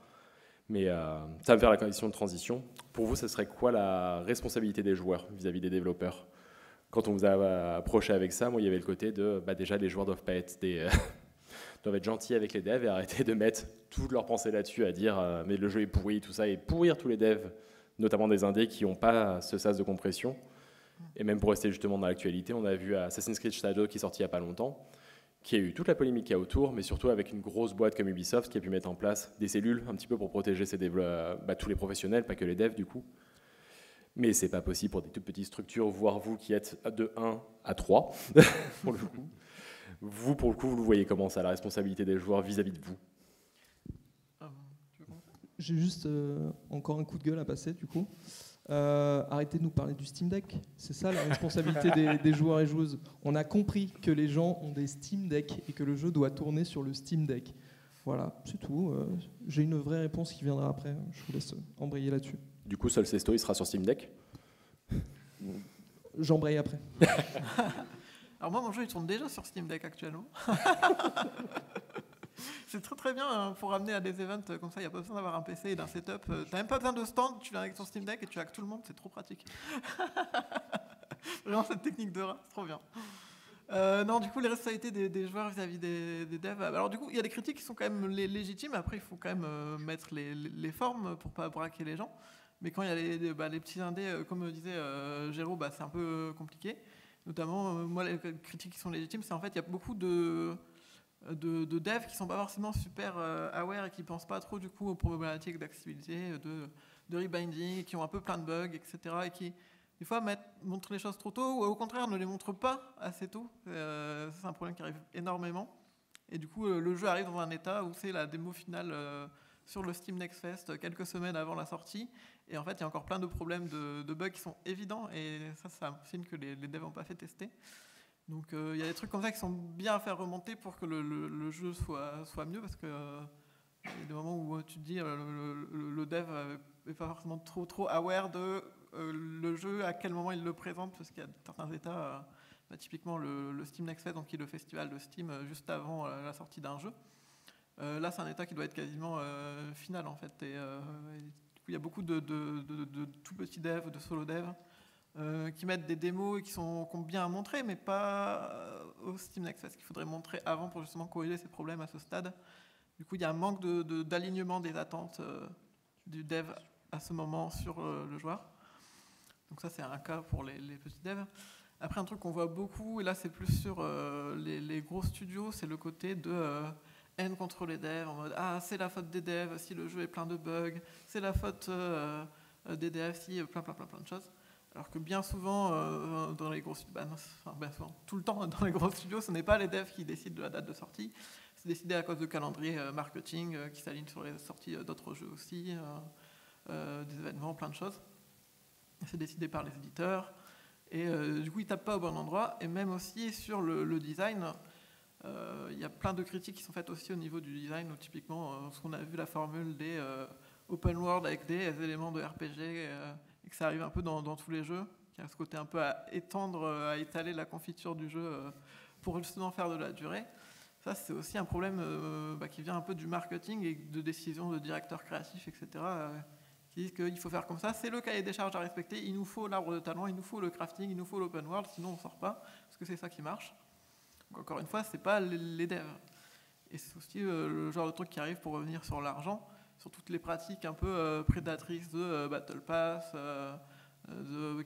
Mais ça va me faire la condition de transition. Pour vous, ce serait quoi la responsabilité des joueurs vis-à-vis des développeurs? Quand on vous a approché avec ça, moi, il y avait le côté de déjà les joueurs doivent pas être doivent être gentils avec les devs et arrêter de mettre toute leur pensée là-dessus à dire mais le jeu est pourri, tout ça, et pourrir tous les devs, notamment des indés qui n'ont pas ce sas de compression. Et même pour rester justement dans l'actualité, on a vu Assassin's Creed Shadow qui est sorti il n'y a pas longtemps, qui a eu toute la polémique qu'il y a autour, mais surtout avec une grosse boîte comme Ubisoft qui a pu mettre en place des cellules un petit peu pour protéger tous les professionnels, pas que les devs du coup. Mais c'est pas possible pour des toutes petites structures, voire vous qui êtes de 1 à 3, pour le coup. Vous, pour le coup, vous le voyez comment ça, la responsabilité des joueurs vis-à-vis de vous? J'ai juste encore un coup de gueule à passer du coup. Arrêtez de nous parler du Steam Deck. C'est ça la responsabilité des joueurs et joueuses. On a compris que les gens ont des Steam Deck et que le jeu doit tourner sur le Steam Deck. Voilà, c'est tout. J'ai une vraie réponse qui viendra après. Je vous laisse embrayer là-dessus. Du coup, Sol Sesto, il sera sur Steam Deck? J'embraye après. Alors moi, mon jeu, il tourne déjà sur Steam Deck actuellement. C'est très très bien pour ramener à des events comme ça, il n'y a pas besoin d'avoir un PC et d'un setup. T'as même pas besoin de stand, tu viens avec ton Steam Deck et tu hack tout le monde, c'est trop pratique. Vraiment cette technique de rat, c'est trop bien. Non, du coup, les responsabilités des joueurs vis-à-vis des devs. Alors du coup, il y a des critiques qui sont quand même légitimes, après il faut quand même mettre les formes pour pas braquer les gens. Mais quand il y a les petits indés, comme disait Géraud, c'est un peu compliqué. Notamment, moi, les critiques qui sont légitimes, c'est en fait, il y a beaucoup de devs qui sont pas forcément super aware et qui pensent pas trop du coup aux problématiques d'accessibilité, de rebinding, qui ont un peu plein de bugs, etc. et qui des fois montrent les choses trop tôt ou au contraire ne les montrent pas assez tôt. C'est un problème qui arrive énormément. Et du coup, le jeu arrive dans un état où c'est la démo finale sur le Steam Next Fest quelques semaines avant la sortie. Et en fait, il y a encore plein de problèmes de bugs qui sont évidents et ça, c'est un signe que les devs n'ont pas fait tester. Donc il y a des trucs comme ça qui sont bien à faire remonter pour que le jeu soit mieux, parce que il y a des moments où tu te dis le dev n'est pas forcément trop aware de le jeu, à quel moment il le présente, parce qu'il y a certains états, typiquement le Steam Next Fest, donc qui est le festival de Steam juste avant la sortie d'un jeu. Là, c'est un état qui doit être quasiment final en fait. Et du coup, il y a beaucoup de tout petits devs, de solo devs, qui mettent des démos et qui ont bien à montrer, mais pas au Steam Next Fest, qu'il faudrait montrer avant pour justement corriger ces problèmes à ce stade. Du coup, il y a un manque d'alignement des attentes du dev à ce moment sur le joueur. Donc ça, c'est un cas pour les petits devs. Après, un truc qu'on voit beaucoup, et là c'est plus sur les gros studios, c'est le côté de haine contre les devs, en mode ah c'est la faute des devs si le jeu est plein de bugs, c'est la faute des devs si plein de choses. Alors que bien souvent dans les gros studios, bien souvent, tout le temps dans les gros studios, ce n'est pas les devs qui décident de la date de sortie, c'est décidé à cause de calendrier marketing qui s'aligne sur les sorties d'autres jeux aussi, des événements, plein de choses. C'est décidé par les éditeurs. Et du coup, ils tapent pas au bon endroit. Et même aussi sur le design, il y a plein de critiques qui sont faites aussi au niveau du design, où typiquement, ce qu'on a vu la formule des open world avec des éléments de RPG, et que ça arrive un peu dans tous les jeux, qui a ce côté un peu à étendre, à étaler la confiture du jeu pour justement faire de la durée. Ça, c'est aussi un problème qui vient un peu du marketing et de décisions de directeurs créatifs, etc., qui disent qu'il faut faire comme ça, c'est le cahier des charges à respecter, il nous faut l'arbre de talent, il nous faut le crafting, il nous faut l'open world, sinon on ne sort pas, parce que c'est ça qui marche. Donc encore une fois, c'est pas les devs. Et c'est aussi le genre de truc qui arrive pour revenir sur l'argent, sur toutes les pratiques un peu prédatrices de Battle Pass,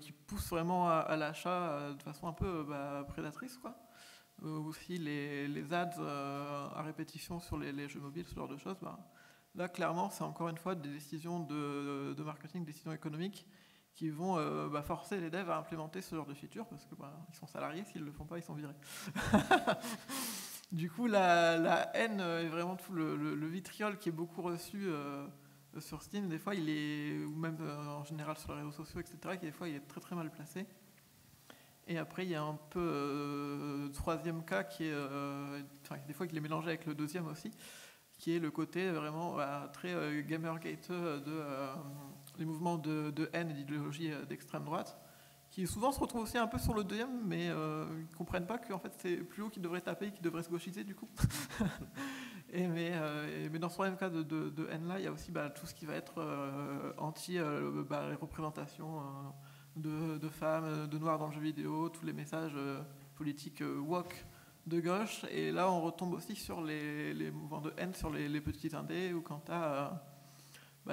qui poussent vraiment à l'achat de façon un peu prédatrice, quoi. Aussi les ads à répétition sur les jeux mobiles, ce genre de choses, là, clairement, c'est encore une fois des décisions de marketing, des décisions économiques qui vont forcer les devs à implémenter ce genre de feature parce que ils sont salariés, s'ils ne le font pas, ils sont virés. Du coup, la haine est vraiment tout le vitriol qui est beaucoup reçu sur Steam. Des fois, il est, ou même en général sur les réseaux sociaux, etc., qui des fois, il est très très mal placé. Et après, il y a un peu troisième cas qui est, des fois, il est mélangé avec le deuxième aussi, qui est le côté vraiment très gamergate les mouvements de haine et d'idéologie d'extrême droite, qui souvent se retrouvent aussi un peu sur le deuxième, mais ils ne comprennent pas qu'en fait c'est plus haut qui devrait taper et qui devrait se gauchiser du coup. Mais dans ce troisième cas de haine là, il y a aussi tout ce qui va être anti les représentations de femmes, de noirs dans le jeu vidéo, tous les messages politiques woke de gauche, et là on retombe aussi sur les mouvements de haine sur les petits indés, ou quand tu as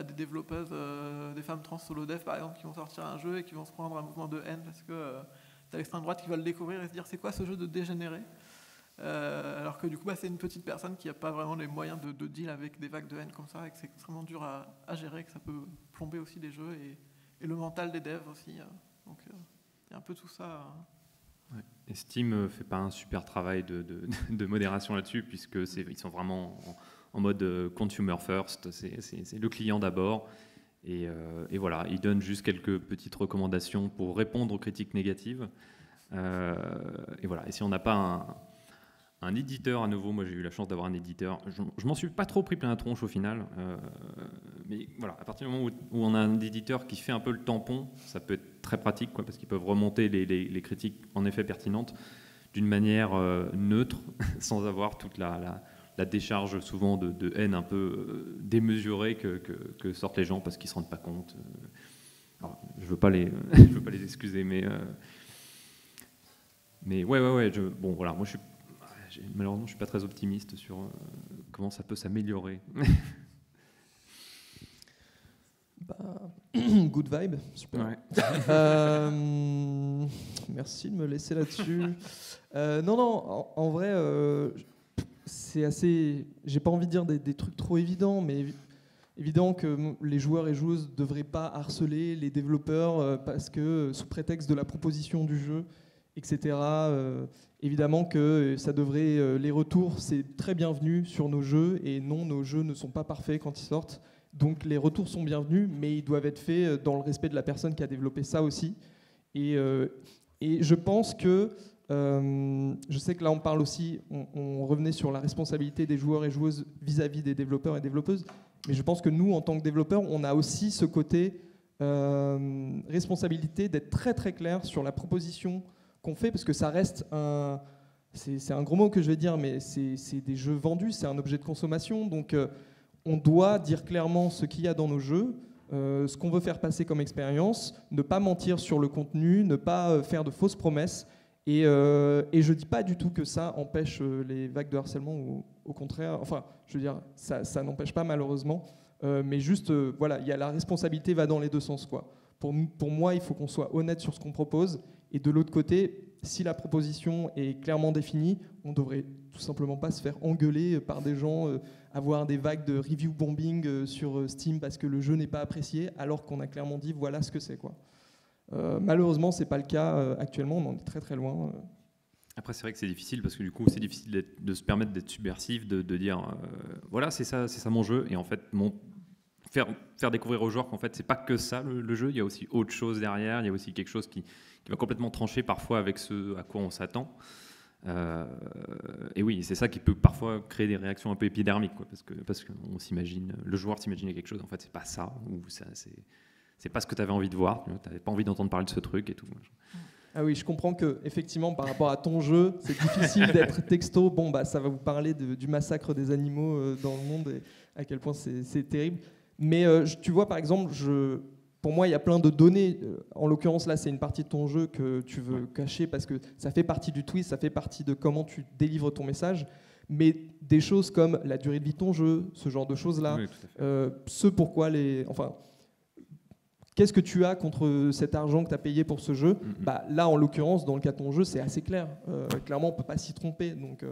des développeuses, des femmes trans solo dev par exemple, qui vont sortir un jeu et qui vont se prendre un mouvement de haine parce que tu as l'extrême droite qui va le découvrir et se dire c'est quoi ce jeu de dégénéré, alors que du coup c'est une petite personne qui n'a pas vraiment les moyens de deal avec des vagues de haine comme ça, et que c'est extrêmement dur à gérer, que ça peut plomber aussi les jeux et le mental des devs aussi, donc il y a un peu tout ça. Ouais. Et Steam fait pas un super travail de modération là-dessus, puisque ils sont vraiment en mode consumer first, c'est le client d'abord, et voilà, ils donnent juste quelques petites recommandations pour répondre aux critiques négatives, et voilà. Et si on n'a pas un éditeur à nouveau, moi j'ai eu la chance d'avoir un éditeur, je m'en suis pas trop pris plein la tronche au final, mais voilà, à partir du moment où on a un éditeur qui fait un peu le tampon, ça peut être très pratique, quoi, parce qu'ils peuvent remonter les critiques en effet pertinentes d'une manière neutre, sans avoir toute la décharge souvent de haine un peu démesurée que sortent les gens parce qu'ils ne se rendent pas compte. Alors, je ne veux pas les excuser, mais ouais, bon voilà, moi malheureusement je ne suis pas très optimiste sur comment ça peut s'améliorer. Good vibe, super. Ouais. Merci de me laisser là-dessus. Non, en vrai, c'est assez. J'ai pas envie de dire des trucs trop évidents, mais évident que les joueurs et joueuses ne devraient pas harceler les développeurs parce que, sous prétexte de la proposition du jeu, etc. Évidemment que ça devrait. Les retours, c'est très bienvenu sur nos jeux, et non, nos jeux ne sont pas parfaits quand ils sortent. Donc les retours sont bienvenus, mais ils doivent être faits dans le respect de la personne qui a développé ça aussi. Et je pense que, je sais que là on parle aussi, on revenait sur la responsabilité des joueurs et joueuses vis-à-vis des développeurs et développeuses, mais je pense que nous, en tant que développeurs, on a aussi ce côté responsabilité d'être très très clair sur la proposition qu'on fait, parce que ça reste c'est un gros mot que je vais dire, mais c'est des jeux vendus, c'est un objet de consommation, donc on doit dire clairement ce qu'il y a dans nos jeux, ce qu'on veut faire passer comme expérience, ne pas mentir sur le contenu, ne pas faire de fausses promesses. Et je ne dis pas du tout que ça empêche les vagues de harcèlement, ou au contraire, enfin, je veux dire, ça n'empêche pas malheureusement, mais juste, voilà, la responsabilité va dans les deux sens, quoi. Pour moi, il faut qu'on soit honnête sur ce qu'on propose, et de l'autre côté, si la proposition est clairement définie, on ne devrait tout simplement pas se faire engueuler par des gens, avoir des vagues de review bombing sur Steam parce que le jeu n'est pas apprécié, alors qu'on a clairement dit voilà ce que c'est, quoi. Malheureusement, ce n'est pas le cas actuellement, on en est très très loin. Après, c'est vrai que c'est difficile parce que du coup, c'est difficile de se permettre d'être subversif, de dire voilà, c'est ça mon jeu. Et en fait, faire découvrir aux joueurs qu'en fait, c'est pas que ça le jeu. Il y a aussi autre chose derrière. Il y a aussi quelque chose qui va complètement trancher parfois avec ce à quoi on s'attend. Et oui, c'est ça qui peut parfois créer des réactions un peu épidermiques, quoi, parce que on s'imagine, le joueur s'imaginait quelque chose. En fait, c'est pas ça, ou ça, c'est pas ce que tu avais envie de voir. Tu n'avais pas envie d'entendre parler de ce truc et tout. Ah oui, je comprends que effectivement, par rapport à ton jeu, c'est difficile d'être texto. Bon, bah, ça va vous parler du massacre des animaux dans le monde et à quel point c'est terrible. Mais tu vois, par exemple, pour moi, il y a plein de données. En l'occurrence, là, c'est une partie de ton jeu que tu veux cacher parce que ça fait partie du twist, ça fait partie de comment tu délivres ton message. Mais des choses comme la durée de vie de ton jeu, ce genre de choses-là, Oui, tout à fait. ce pourquoi qu'est-ce que tu as contre cet argent que tu as payé pour ce jeu? Bah, là, en l'occurrence, dans le cas de ton jeu, c'est assez clair. Clairement, on ne peut pas s'y tromper. Donc,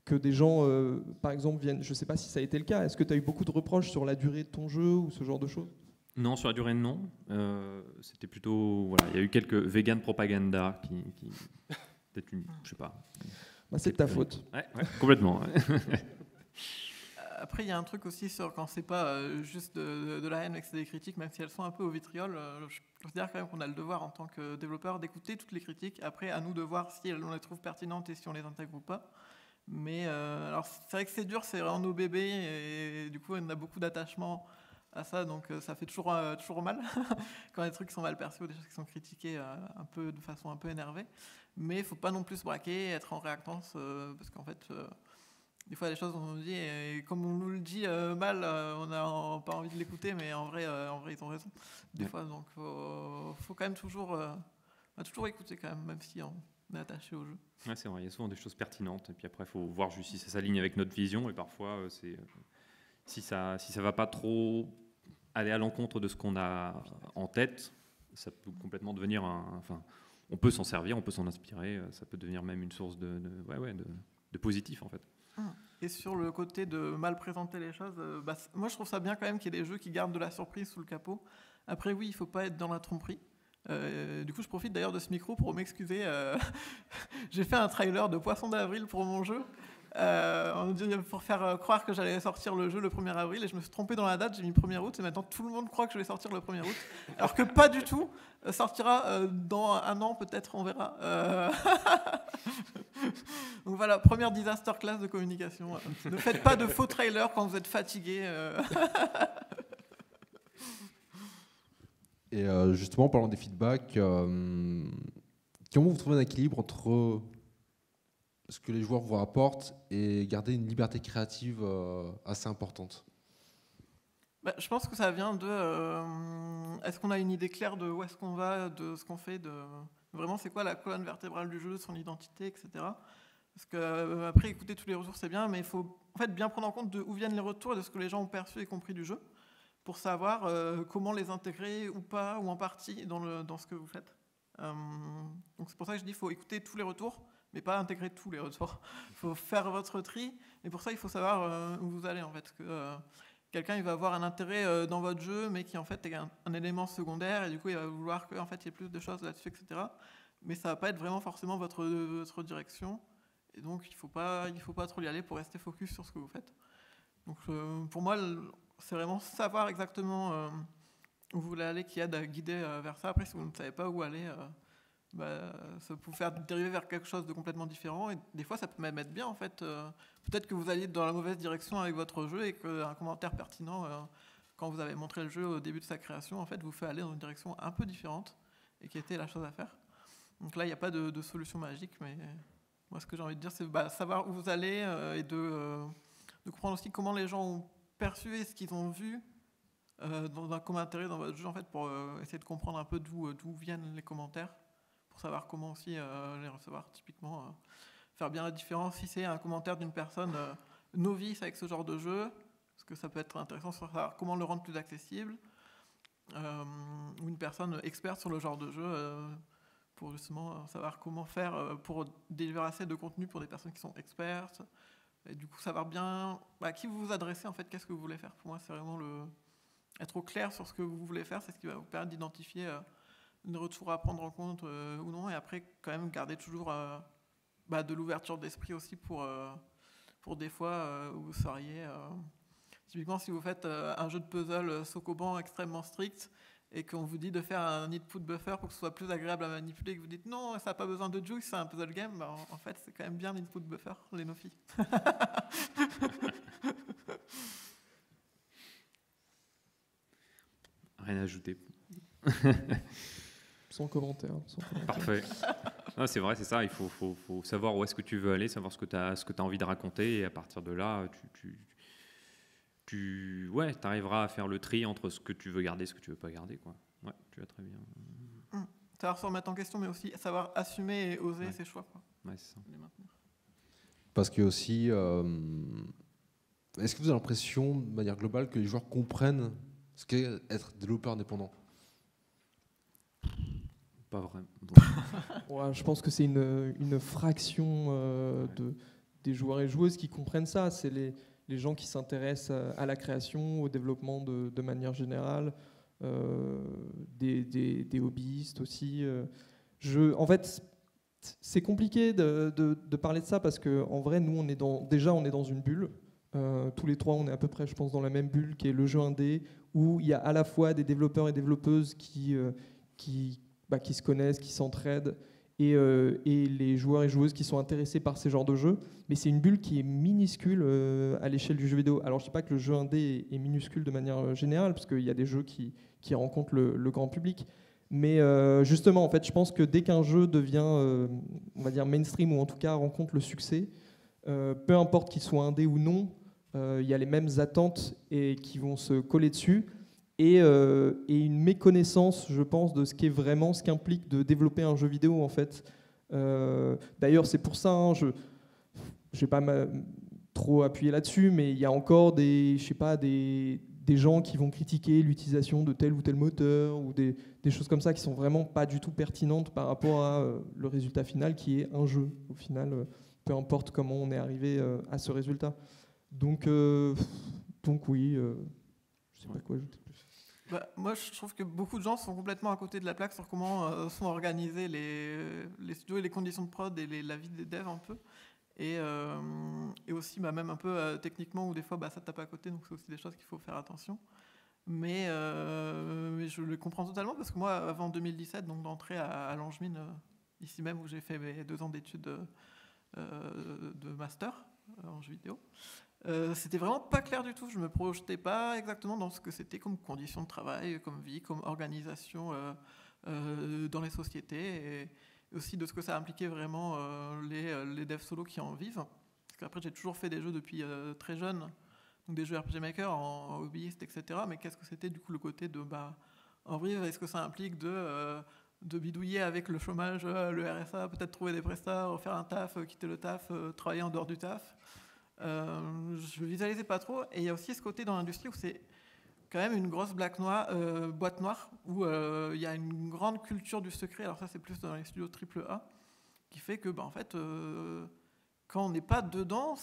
que des gens, par exemple, viennent... Je ne sais pas si ça a été le cas. Est-ce que tu as eu beaucoup de reproches sur la durée de ton jeu ou ce genre de choses? Non, sur la durée, non. C'était plutôt... Voilà, il y a eu quelques vegan propaganda qui peut-être une... Je sais pas. Bah, c'est de ta faute. Ouais, complètement. Ouais. Après, il y a un truc aussi sur quand c'est pas juste de la haine, mais que c'est des critiques, même si elles sont un peu au vitriol. Je considère quand même qu'on a le devoir en tant que développeur d'écouter toutes les critiques. Après, à nous de voir si on les trouve pertinentes et si on les intègre ou pas. Mais alors, c'est vrai que c'est dur, c'est vraiment nos bébés et du coup, on a beaucoup d'attachement à ça, donc ça fait toujours mal quand les trucs sont mal perçus ou des choses qui sont critiquées un peu de façon un peu énervée. Mais il faut pas non plus se braquer, être en réactance, parce qu'en fait. Des fois, des choses, on nous dit, et comme on nous le dit mal, on n'a pas envie de l'écouter, mais en vrai, ils ont raison. Des fois, donc, faut quand même toujours écouter, quand même si on est attaché au jeu. Ouais, c'est vrai, il y a souvent des choses pertinentes, et puis après, il faut voir juste si ça s'aligne avec notre vision, et parfois, si ça va pas trop aller à l'encontre de ce qu'on a en tête, ça peut complètement devenir on peut s'en servir, on peut s'en inspirer, ça peut devenir même une source de positif, en fait. Et sur le côté de mal présenter les choses, moi je trouve ça bien quand même qu'il y ait des jeux qui gardent de la surprise sous le capot. Après oui, il ne faut pas être dans la tromperie. Du coup je profite d'ailleurs de ce micro pour m'excuser. J'ai fait un trailer de Poisson d'avril pour mon jeu. Pour faire croire que j'allais sortir le jeu le 1er avril et je me suis trompé dans la date, j'ai mis 1er août et maintenant tout le monde croit que je vais sortir le 1er août alors que pas du tout, sortira dans un an peut-être, on verra. Donc voilà, première disaster class de communication. Ne faites pas de faux trailers quand vous êtes fatigué. Et justement, en parlant des feedbacks, comment vous trouvez un équilibre entre ce que les joueurs vous rapportent et garder une liberté créative assez importante? Je pense que ça vient de... est-ce qu'on a une idée claire de où est-ce qu'on va, de ce qu'on fait, de vraiment c'est quoi la colonne vertébrale du jeu, son identité, etc. Parce que après écouter tous les retours c'est bien, mais il faut en fait bien prendre en compte de où viennent les retours et de ce que les gens ont perçu et compris du jeu, pour savoir comment les intégrer ou pas, ou en partie dans ce que vous faites. Donc c'est pour ça que je dis qu'il faut écouter tous les retours, mais pas intégrer tous les retours. Il faut faire votre tri, et pour ça il faut savoir où vous allez en fait. Quelqu'un il va avoir un intérêt dans votre jeu, mais qui en fait est un élément secondaire, et du coup il va vouloir qu'il y ait plus de choses là-dessus, etc. Mais ça va pas être vraiment forcément votre direction, et donc il faut pas trop y aller pour rester focus sur ce que vous faites. Donc pour moi c'est vraiment savoir exactement où vous voulez aller qui aide à guider vers ça. Après si vous ne savez pas où aller, ça peut vous faire dériver vers quelque chose de complètement différent, et des fois ça peut même être bien en fait. Peut-être que vous alliez dans la mauvaise direction avec votre jeu et qu'un commentaire pertinent quand vous avez montré le jeu au début de sa création en fait vous fait aller dans une direction un peu différente et qui était la chose à faire. Donc là il n'y a pas de solution magique, mais moi ce que j'ai envie de dire c'est savoir où vous allez et de comprendre aussi comment les gens ont perçu et ce qu'ils ont vu dans un commentaire dans votre jeu en fait, pour essayer de comprendre un peu d'où viennent les commentaires, pour savoir comment aussi les recevoir. Typiquement, faire bien la différence si c'est un commentaire d'une personne novice avec ce genre de jeu, parce que ça peut être intéressant de savoir comment le rendre plus accessible, ou une personne experte sur le genre de jeu, pour justement savoir comment faire pour délivrer assez de contenu pour des personnes qui sont expertes. Et du coup, savoir bien à qui vous vous adressez, en fait, qu'est-ce que vous voulez faire. Pour moi, c'est vraiment être au clair sur ce que vous voulez faire, c'est ce qui va vous permettre d'identifier une retour à prendre en compte ou non, et après, quand même, garder toujours de l'ouverture d'esprit aussi pour des fois où vous seriez... typiquement, si vous faites un jeu de puzzle Sokoban extrêmement strict, et qu'on vous dit de faire un input buffer pour que ce soit plus agréable à manipuler, et que vous dites non, ça n'a pas besoin de juice, c'est un puzzle game, en fait c'est quand même bien l'input buffer, les Nofi. Rien à ajouter. Sans commentaire. Parfait. Non, c'est vrai, c'est ça, il faut savoir où est-ce que tu veux aller, savoir ce que tu as envie de raconter, et à partir de là, tu arriveras à faire le tri entre ce que tu veux garder et ce que tu veux pas garder, quoi. Ouais, tu vas très bien. Savoir se remettre en question, mais aussi savoir assumer et oser ses choix, quoi. Ouais, c'est ça. Les maintenir. Parce que aussi, est-ce que vous avez l'impression, de manière globale, que les joueurs comprennent ce qu'est être développeur indépendant? Pas vraiment. Ouais, je pense que c'est une fraction des joueurs et joueuses qui comprennent ça. C'est les gens qui s'intéressent à la création, au développement de manière générale, des hobbyistes aussi. En fait, c'est compliqué de parler de ça parce qu'en vrai, nous, on est dans une bulle. Tous les trois, on est à peu près, je pense, dans la même bulle qui est le jeu indé, où il y a à la fois des développeurs et développeuses qui se connaissent, qui s'entraident, et les joueurs et joueuses qui sont intéressés par ces genres de jeux. Mais c'est une bulle qui est minuscule à l'échelle du jeu vidéo. Alors je ne dis pas que le jeu indé est minuscule de manière générale, parce qu'il y a des jeux qui rencontrent le grand public. Mais justement, en fait, je pense que dès qu'un jeu devient, on va dire, mainstream, ou en tout cas rencontre le succès, peu importe qu'il soit indé ou non, il y a les mêmes attentes et qui vont se coller dessus. Et une méconnaissance, je pense, de ce qu'implique de développer un jeu vidéo, en fait. D'ailleurs, c'est pour ça, je vais pas trop appuyer là-dessus, mais il y a encore des gens qui vont critiquer l'utilisation de tel ou tel moteur, ou des choses comme ça qui sont vraiment pas du tout pertinentes par rapport à le résultat final, qui est un jeu. Au final, peu importe comment on est arrivé à ce résultat. Donc oui, je sais pas quoi ajouter. Moi, je trouve que beaucoup de gens sont complètement à côté de la plaque sur comment sont organisés les studios et les conditions de prod et la vie des devs un peu. Et aussi même un peu techniquement, où des fois ça tape à côté, donc c'est aussi des choses qu'il faut faire attention. Mais je le comprends totalement, parce que moi, avant 2017, donc d'entrer à Langevin, ici même où j'ai fait mes 2 ans d'études de master en jeux vidéo, c'était vraiment pas clair du tout. Je me projetais pas exactement dans ce que c'était comme conditions de travail, comme vie, comme organisation dans les sociétés, et aussi de ce que ça impliquait vraiment les devs solo qui en vivent. Parce qu'après, j'ai toujours fait des jeux depuis très jeune, donc des jeux RPG Maker en hobbyiste, etc. Mais qu'est-ce que c'était du coup le côté de en vivre? Est-ce que ça implique de bidouiller avec le chômage, le RSA, peut-être trouver des prestats, refaire un taf, quitter le taf, travailler en dehors du taf? Je visualisais pas trop. Et il y a aussi ce côté dans l'industrie où c'est quand même une grosse boîte noire, où il y a une grande culture du secret. Alors ça, c'est plus dans les studios AAA, qui fait que en fait, quand on n'est pas dedans,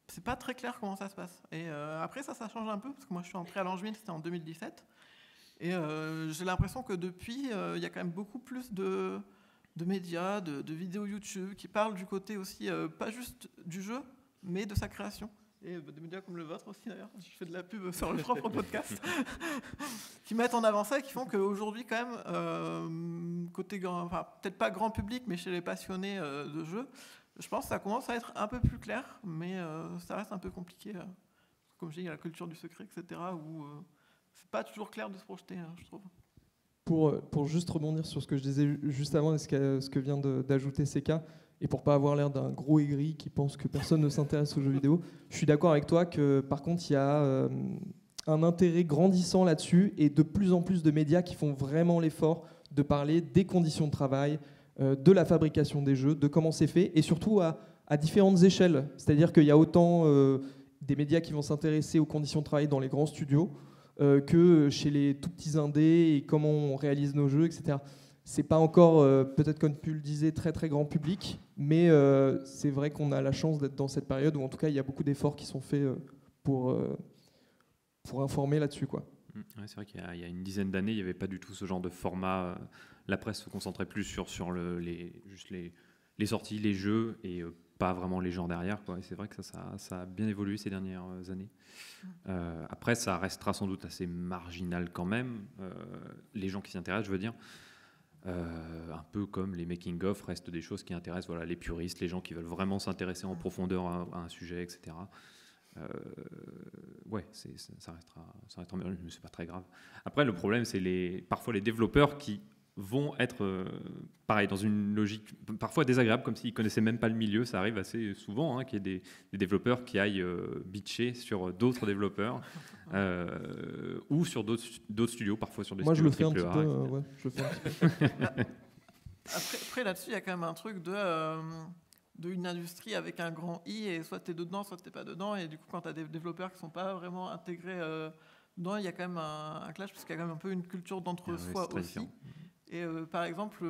c'est pas très clair comment ça se passe. Et après ça change un peu, parce que moi je suis entré à Langevin, c'était en 2017, et j'ai l'impression que depuis, il y a quand même beaucoup plus de médias, de vidéos YouTube qui parlent du côté aussi, pas juste du jeu, mais de sa création. Et des médias comme le vôtre aussi, d'ailleurs, je fais de la pub sur le propre podcast, qui mettent en avant ça et qui font qu'aujourd'hui, quand même, côté peut-être pas grand public, mais chez les passionnés de jeux, je pense que ça commence à être un peu plus clair, mais ça reste un peu compliqué. Comme je dis, il y a la culture du secret, etc., où c'est pas toujours clair de se projeter, je trouve. Pour juste rebondir sur ce que je disais juste avant, et ce que vient d'ajouter CK, et pour pas avoir l'air d'un gros aigri qui pense que personne ne s'intéresse aux jeux vidéo, je suis d'accord avec toi que par contre il y a un intérêt grandissant là-dessus, et de plus en plus de médias qui font vraiment l'effort de parler des conditions de travail, de la fabrication des jeux, de comment c'est fait, et surtout à différentes échelles. C'est-à-dire qu'il y a autant des médias qui vont s'intéresser aux conditions de travail dans les grands studios que chez les tout petits indés, et comment on réalise nos jeux, etc. c'est pas encore, peut-être comme tu le disais, très très grand public, mais c'est vrai qu'on a la chance d'être dans cette période où en tout cas il y a beaucoup d'efforts qui sont faits pour informer là-dessus, quoi. Ouais, c'est vrai qu'il y a une dizaine d'années, il n'y avait pas du tout ce genre de format. La presse se concentrait plus sur juste les sorties, les jeux, et pas vraiment les gens derrière, quoi. Et c'est vrai que ça a bien évolué ces dernières années. Après, ça restera sans doute assez marginal quand même. Les gens qui s'y intéressent, je veux dire. Un peu comme les making-of restent des choses qui intéressent, voilà, les puristes, les gens qui veulent vraiment s'intéresser en profondeur à un sujet, etc. Ouais, ça restera mais c'est pas très grave. Après, le problème, c'est parfois les développeurs qui vont être, pareil, dans une logique parfois désagréable, comme s'ils connaissaient même pas le milieu. Ça arrive assez souvent, hein, qu'il y ait des développeurs qui aillent bitcher sur d'autres développeurs ou sur d'autres studios, parfois sur des Moi, je studios le fais un petit peu. Ouais, je le fais un petit peu. Après là-dessus, il y a quand même un truc d'une industrie avec un grand I, et soit tu es dedans, soit tu n'es pas dedans. Et du coup, quand tu as des développeurs qui ne sont pas vraiment intégrés dedans, il y a quand même un clash, parce qu'il y a quand même un peu une culture d'entre-soi aussi. Différent. Et par exemple,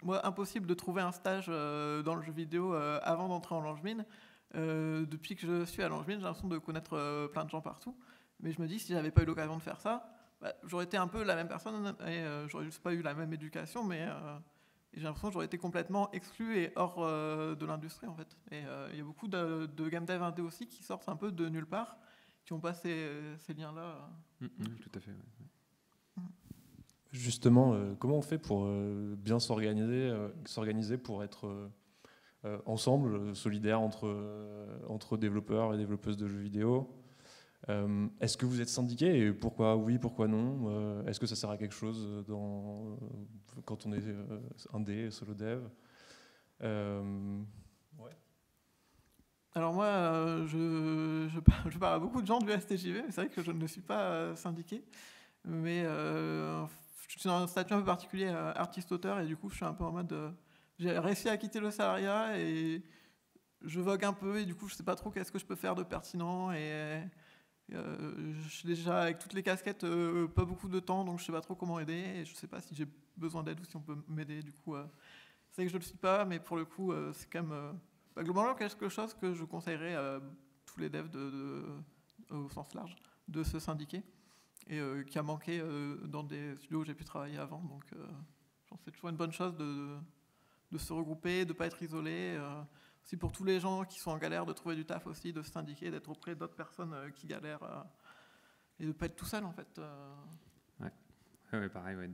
moi, impossible de trouver un stage dans le jeu vidéo avant d'entrer en Langevin. Depuis que je suis à Langevin, j'ai l'impression de connaître plein de gens partout. Mais je me dis, si j'avais pas eu l'occasion de faire ça, j'aurais été un peu la même personne, et j'aurais juste pas eu la même éducation, mais j'ai l'impression que j'aurais été complètement exclu et hors de l'industrie, en fait. Et il y a beaucoup de game dev indé aussi qui sortent un peu de nulle part, qui n'ont pas ces liens-là. Tout à fait. Ouais. Justement, comment on fait pour bien s'organiser pour être ensemble, solidaires entre développeurs et développeuses de jeux vidéo? Est-ce que vous êtes syndiqués, et pourquoi oui, pourquoi non? Est-ce que ça sert à quelque chose quand on est indé, solo dev? Ouais. Alors moi, je parle à beaucoup de gens du STJV, mais c'est vrai que je ne suis pas syndiqué. Mais je suis dans un statut un peu particulier, artiste-auteur, et du coup je suis un peu en mode... j'ai réussi à quitter le salariat et je vogue un peu, et du coup je sais pas trop qu'est-ce que je peux faire de pertinent, et je suis déjà avec toutes les casquettes, pas beaucoup de temps, donc je sais pas trop comment aider, et je sais pas si j'ai besoin d'aide ou si on peut m'aider. Du coup c'est vrai que je le suis pas, mais pour le coup c'est quand même globalement quelque chose que je conseillerais à tous les devs au sens large de se syndiquer, et qui a manqué dans des studios où j'ai pu travailler avant. Donc je pense que c'est toujours une bonne chose de se regrouper, de ne pas être isolé. Aussi pour tous les gens qui sont en galère, de trouver du taf aussi, de se syndiquer, d'être auprès d'autres personnes qui galèrent, et de ne pas être tout seul, en fait. Ouais, pareil, ouais,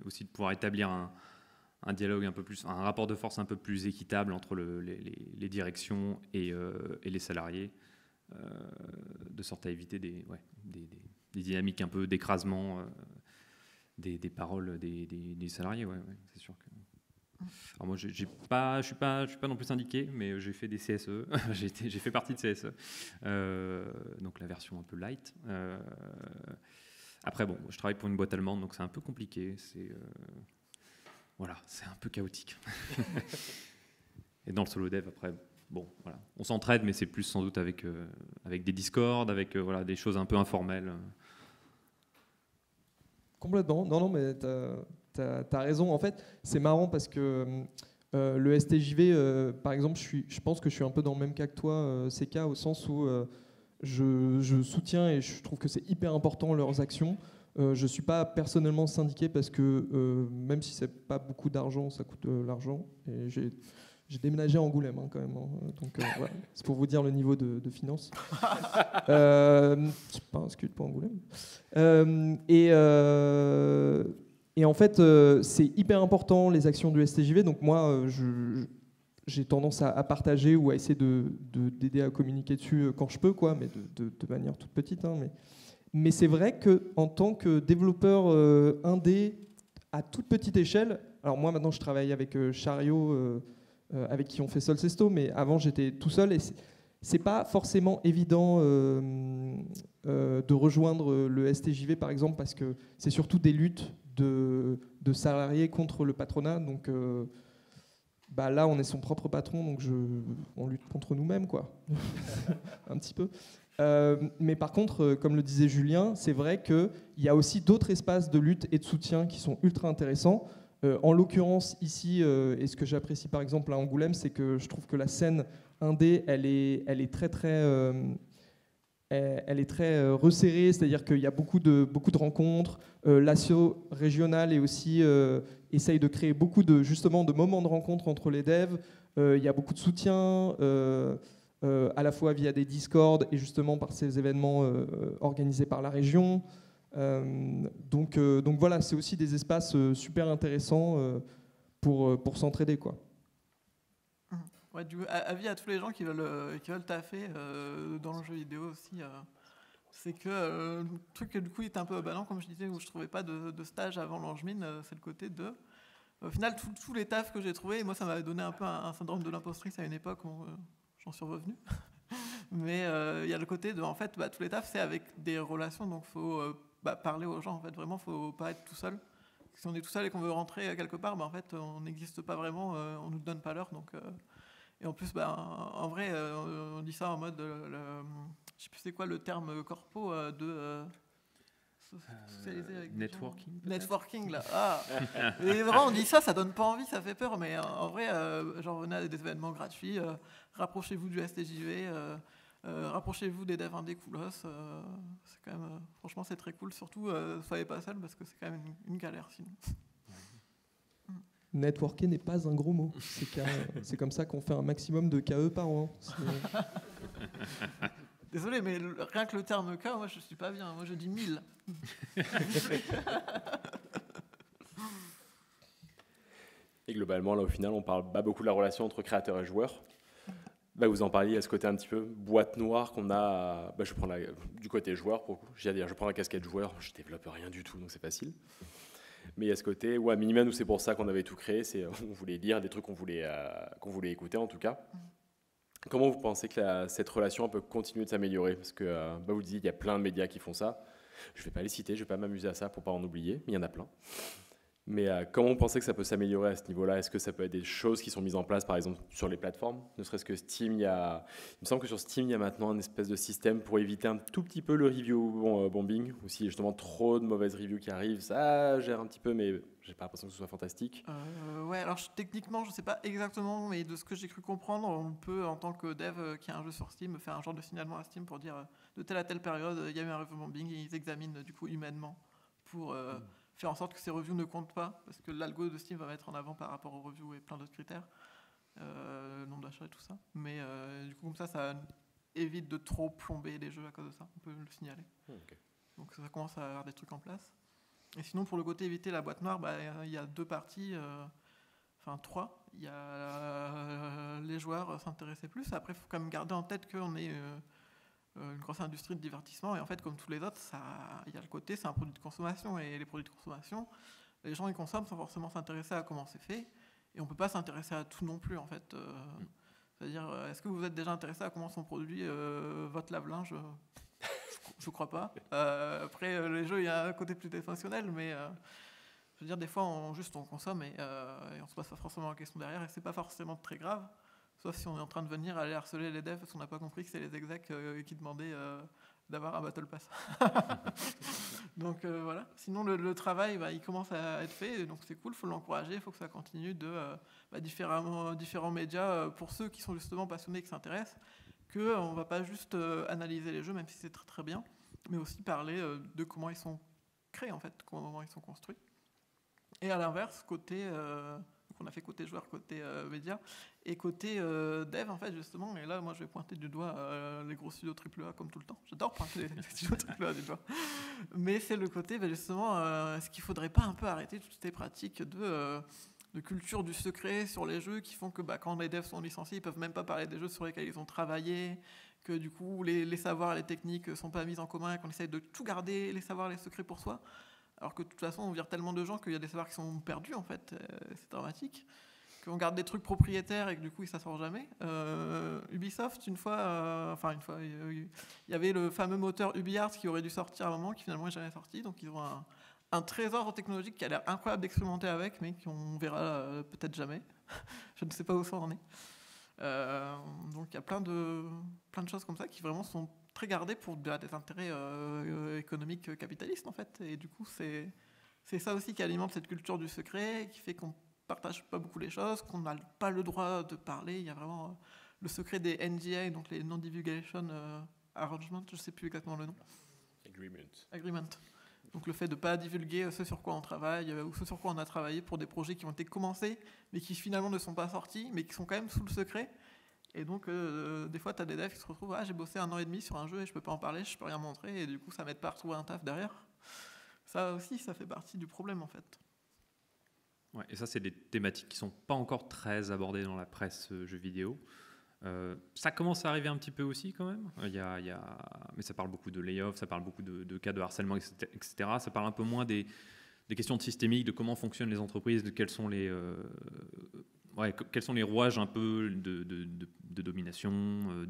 aussi de pouvoir établir un dialogue un peu plus, un rapport de force un peu plus équitable entre les directions et les salariés, de sorte à éviter des dynamiques un peu d'écrasement des paroles des salariés. Ouais, c'est sûr que. Alors moi, je suis pas non plus syndiqué, mais j'ai fait des CSE. j'ai fait partie de CSE, donc la version un peu light. Après, bon, je travaille pour une boîte allemande, donc c'est un peu compliqué. Voilà, c'est un peu chaotique. Et dans le solo dev, après, bon, voilà, on s'entraide, mais c'est plus sans doute avec des Discord, avec voilà, des choses un peu informelles. Complètement. Non, mais t'as raison. En fait, c'est marrant parce que le STJV, par exemple, je pense que je suis un peu dans le même cas que toi, CK, au sens où je soutiens et je trouve que c'est hyper important leurs actions. Je ne suis pas personnellement syndiqué parce que même si c'est pas beaucoup d'argent, ça coûte de l'argent. Et j'ai déménagé à Angoulême quand même. Donc voilà. C'est pour vous dire le niveau de finances. C'est pas un scud pour Angoulême. Et en fait, c'est hyper important les actions du STJV. Donc moi, j'ai tendance à partager ou à essayer d'aider à communiquer dessus quand je peux, quoi, mais de manière toute petite. Hein, mais c'est vrai qu'en tant que développeur indé à toute petite échelle, alors moi maintenant je travaille avec Chariot, avec qui on fait Solcesto, mais avant j'étais tout seul, et c'est pas forcément évident de rejoindre le STJV par exemple, parce que c'est surtout des luttes de salariés contre le patronat, donc bah là, on est son propre patron, donc on lutte contre nous-mêmes, quoi. Un petit peu. Mais par contre, comme le disait Julien, c'est vrai qu'il y a aussi d'autres espaces de lutte et de soutien qui sont ultra intéressants. En l'occurrence, ici, et ce que j'apprécie par exemple à Angoulême, c'est que je trouve que la scène indé, elle est très resserrée, c'est-à-dire qu'il y a beaucoup de rencontres. L'asso régional est aussi essaye de créer beaucoup justement de moments de rencontre entre les devs. Il y a beaucoup de soutien, à la fois via des Discord et justement par ces événements organisés par la région. Donc voilà, c'est aussi des espaces super intéressants pour s'entraider, quoi. Ouais, du coup, avis à tous les gens qui veulent taffer dans le jeu vidéo aussi. C'est que le truc que du coup était un peu aballant, comme je disais, où je trouvais pas de stage avant l'Angevine, c'est le côté de... Au final, tous les tafs que j'ai trouvés, moi ça m'avait donné un peu un syndrome de l'impostrice à une époque où j'en suis revenu. Mais il y a le côté de, en fait, tous les tafs, c'est avec des relations, donc il faut parler aux gens, en fait, vraiment, il ne faut pas être tout seul. Si on est tout seul et qu'on veut rentrer quelque part, en fait, on n'existe pas vraiment, on ne nous donne pas l'heure. Donc, et en plus, en vrai, on dit ça en mode, je sais plus c'est quoi le terme corpo de... socialiser avec networking. Networking, là. Ah. Et vraiment, on dit ça donne pas envie, ça fait peur. Mais en vrai, genre, venez à des événements gratuits, rapprochez-vous du STJV, rapprochez-vous des devs indés coolos. C'est quand même, franchement, c'est très cool. Surtout, soyez pas seul parce que c'est quand même une galère sinon. Networker n'est pas un gros mot. C'est comme ça qu'on fait un maximum de KE par an. Désolé, mais rien que le terme K, moi je suis pas bien. Moi je dis 1000. Et globalement, là au final, on parle pas beaucoup de la relation entre créateurs et joueurs. Vous en parliez à ce côté un petit peu boîte noire qu'on a. Je prends du côté joueur pour le coup. Je prends la casquette joueur. Je développe rien du tout, donc c'est facile. Mais il y a ce côté, à minima, nous c'est pour ça qu'on avait tout créé. On voulait lire des trucs qu'on voulait écouter en tout cas. Comment vous pensez que cette relation peut continuer de s'améliorer? Parce que vous disiez, il y a plein de médias qui font ça. Je ne vais pas les citer, je ne vais pas m'amuser à ça pour ne pas en oublier, mais il y en a plein. Mais comment vous pensez que ça peut s'améliorer à ce niveau-là? Est-ce que ça peut être des choses qui sont mises en place, par exemple, sur les plateformes? Ne serait-ce que Steam, il me semble que sur Steam, il y a maintenant un espèce de système pour éviter un tout petit peu le review bombing, ou si justement trop de mauvaises reviews qui arrivent, ça gère un petit peu, mais j'ai pas l'impression que ce soit fantastique. Ouais, alors techniquement, je sais pas exactement, mais de ce que j'ai cru comprendre, on peut, en tant que dev qui a un jeu sur Steam, faire un genre de signalement à Steam pour dire de telle à telle période, il y a eu un review bombing, et ils examinent du coup humainement pour faire en sorte que ces reviews ne comptent pas, parce que l'algo de Steam va mettre en avant par rapport aux reviews et plein d'autres critères, nombre d'achats et tout ça. Mais du coup, comme ça évite de trop plomber les jeux à cause de ça. On peut le signaler. Okay. Donc ça commence à avoir des trucs en place. Et sinon, pour le côté éviter la boîte noire, il y a deux parties, enfin trois. Il y a les joueurs s'intéresser plus. Après, il faut quand même garder en tête qu'on est une grosse industrie de divertissement. Et en fait, comme tous les autres, il y a le côté, c'est un produit de consommation. Et les produits de consommation, les gens ils consomment sans forcément s'intéresser à comment c'est fait. Et on ne peut pas s'intéresser à tout non plus, en fait. C'est-à-dire, est-ce que vous êtes déjà intéressé à comment sont produits votre lave-linge? Je ne crois pas. Après, les jeux, il y a un côté plus définitionnel, mais je veux dire, des fois, on consomme et on ne se pose pas forcément la question derrière, et c'est pas forcément très grave, sauf si on est en train de venir aller harceler les devs parce qu'on n'a pas compris que c'est les execs qui demandaient d'avoir un Battle Pass. Donc voilà. Sinon, le travail, il commence à être fait, donc c'est cool, il faut l'encourager, il faut que ça continue de différents médias pour ceux qui sont justement passionnés et qui s'intéressent. On ne va pas juste analyser les jeux, même si c'est très très bien, mais aussi parler de comment ils sont créés, en fait, comment ils sont construits. Et à l'inverse, on a fait côté joueur, côté média, et côté dev, en fait, justement, et là, moi, je vais pointer du doigt les gros studios AAA comme tout le temps. J'adore pointer les studios AAA du doigt. Mais c'est le côté, justement, est-ce qu'il ne faudrait pas un peu arrêter toutes ces pratiques de culture du secret sur les jeux qui font que quand les devs sont licenciés, ils peuvent même pas parler des jeux sur lesquels ils ont travaillé, que du coup les savoirs et les techniques sont pas mis en commun et qu'on essaye de tout garder, les savoirs et les secrets pour soi, alors que de toute façon on vire tellement de gens qu'il y a des savoirs qui sont perdus en fait, c'est dramatique, qu'on garde des trucs propriétaires et que du coup ils s'en sortent jamais. Ubisoft, une fois, il y avait le fameux moteur UbiArt qui aurait dû sortir à un moment, qui finalement n'est jamais sorti, donc ils ont un trésor technologique qui a l'air incroyable d'expérimenter avec, mais qu'on verra peut-être jamais, je ne sais pas où ça en est. Donc il y a plein de choses comme ça qui vraiment sont très gardées pour des intérêts économiques capitalistes en fait. Et du coup c'est ça aussi qui alimente cette culture du secret, qui fait qu'on partage pas beaucoup les choses, qu'on n'a pas le droit de parler. Il y a vraiment le secret des NDA, donc les Non-Divulgation Arrangements, je sais plus exactement le nom. Agreement. Donc le fait de ne pas divulguer ce sur quoi on travaille ou ce sur quoi on a travaillé pour des projets qui ont été commencés mais qui finalement ne sont pas sortis mais qui sont quand même sous le secret. Et donc des fois tu as des devs qui se retrouvent j'ai bossé 1 an et demi sur un jeu et je peux pas en parler, je peux rien montrer et du coup ça m'aide pas à retrouver un taf derrière. Ça aussi ça fait partie du problème en fait. Ouais, et ça c'est des thématiques qui sont pas encore très abordées dans la presse jeux vidéo. Ça commence à arriver un petit peu aussi quand même. Mais ça parle beaucoup de layoffs, ça parle beaucoup de cas de harcèlement, etc. Ça parle un peu moins des questions de systémique, de comment fonctionnent les entreprises, de quels sont les rouages un peu de domination,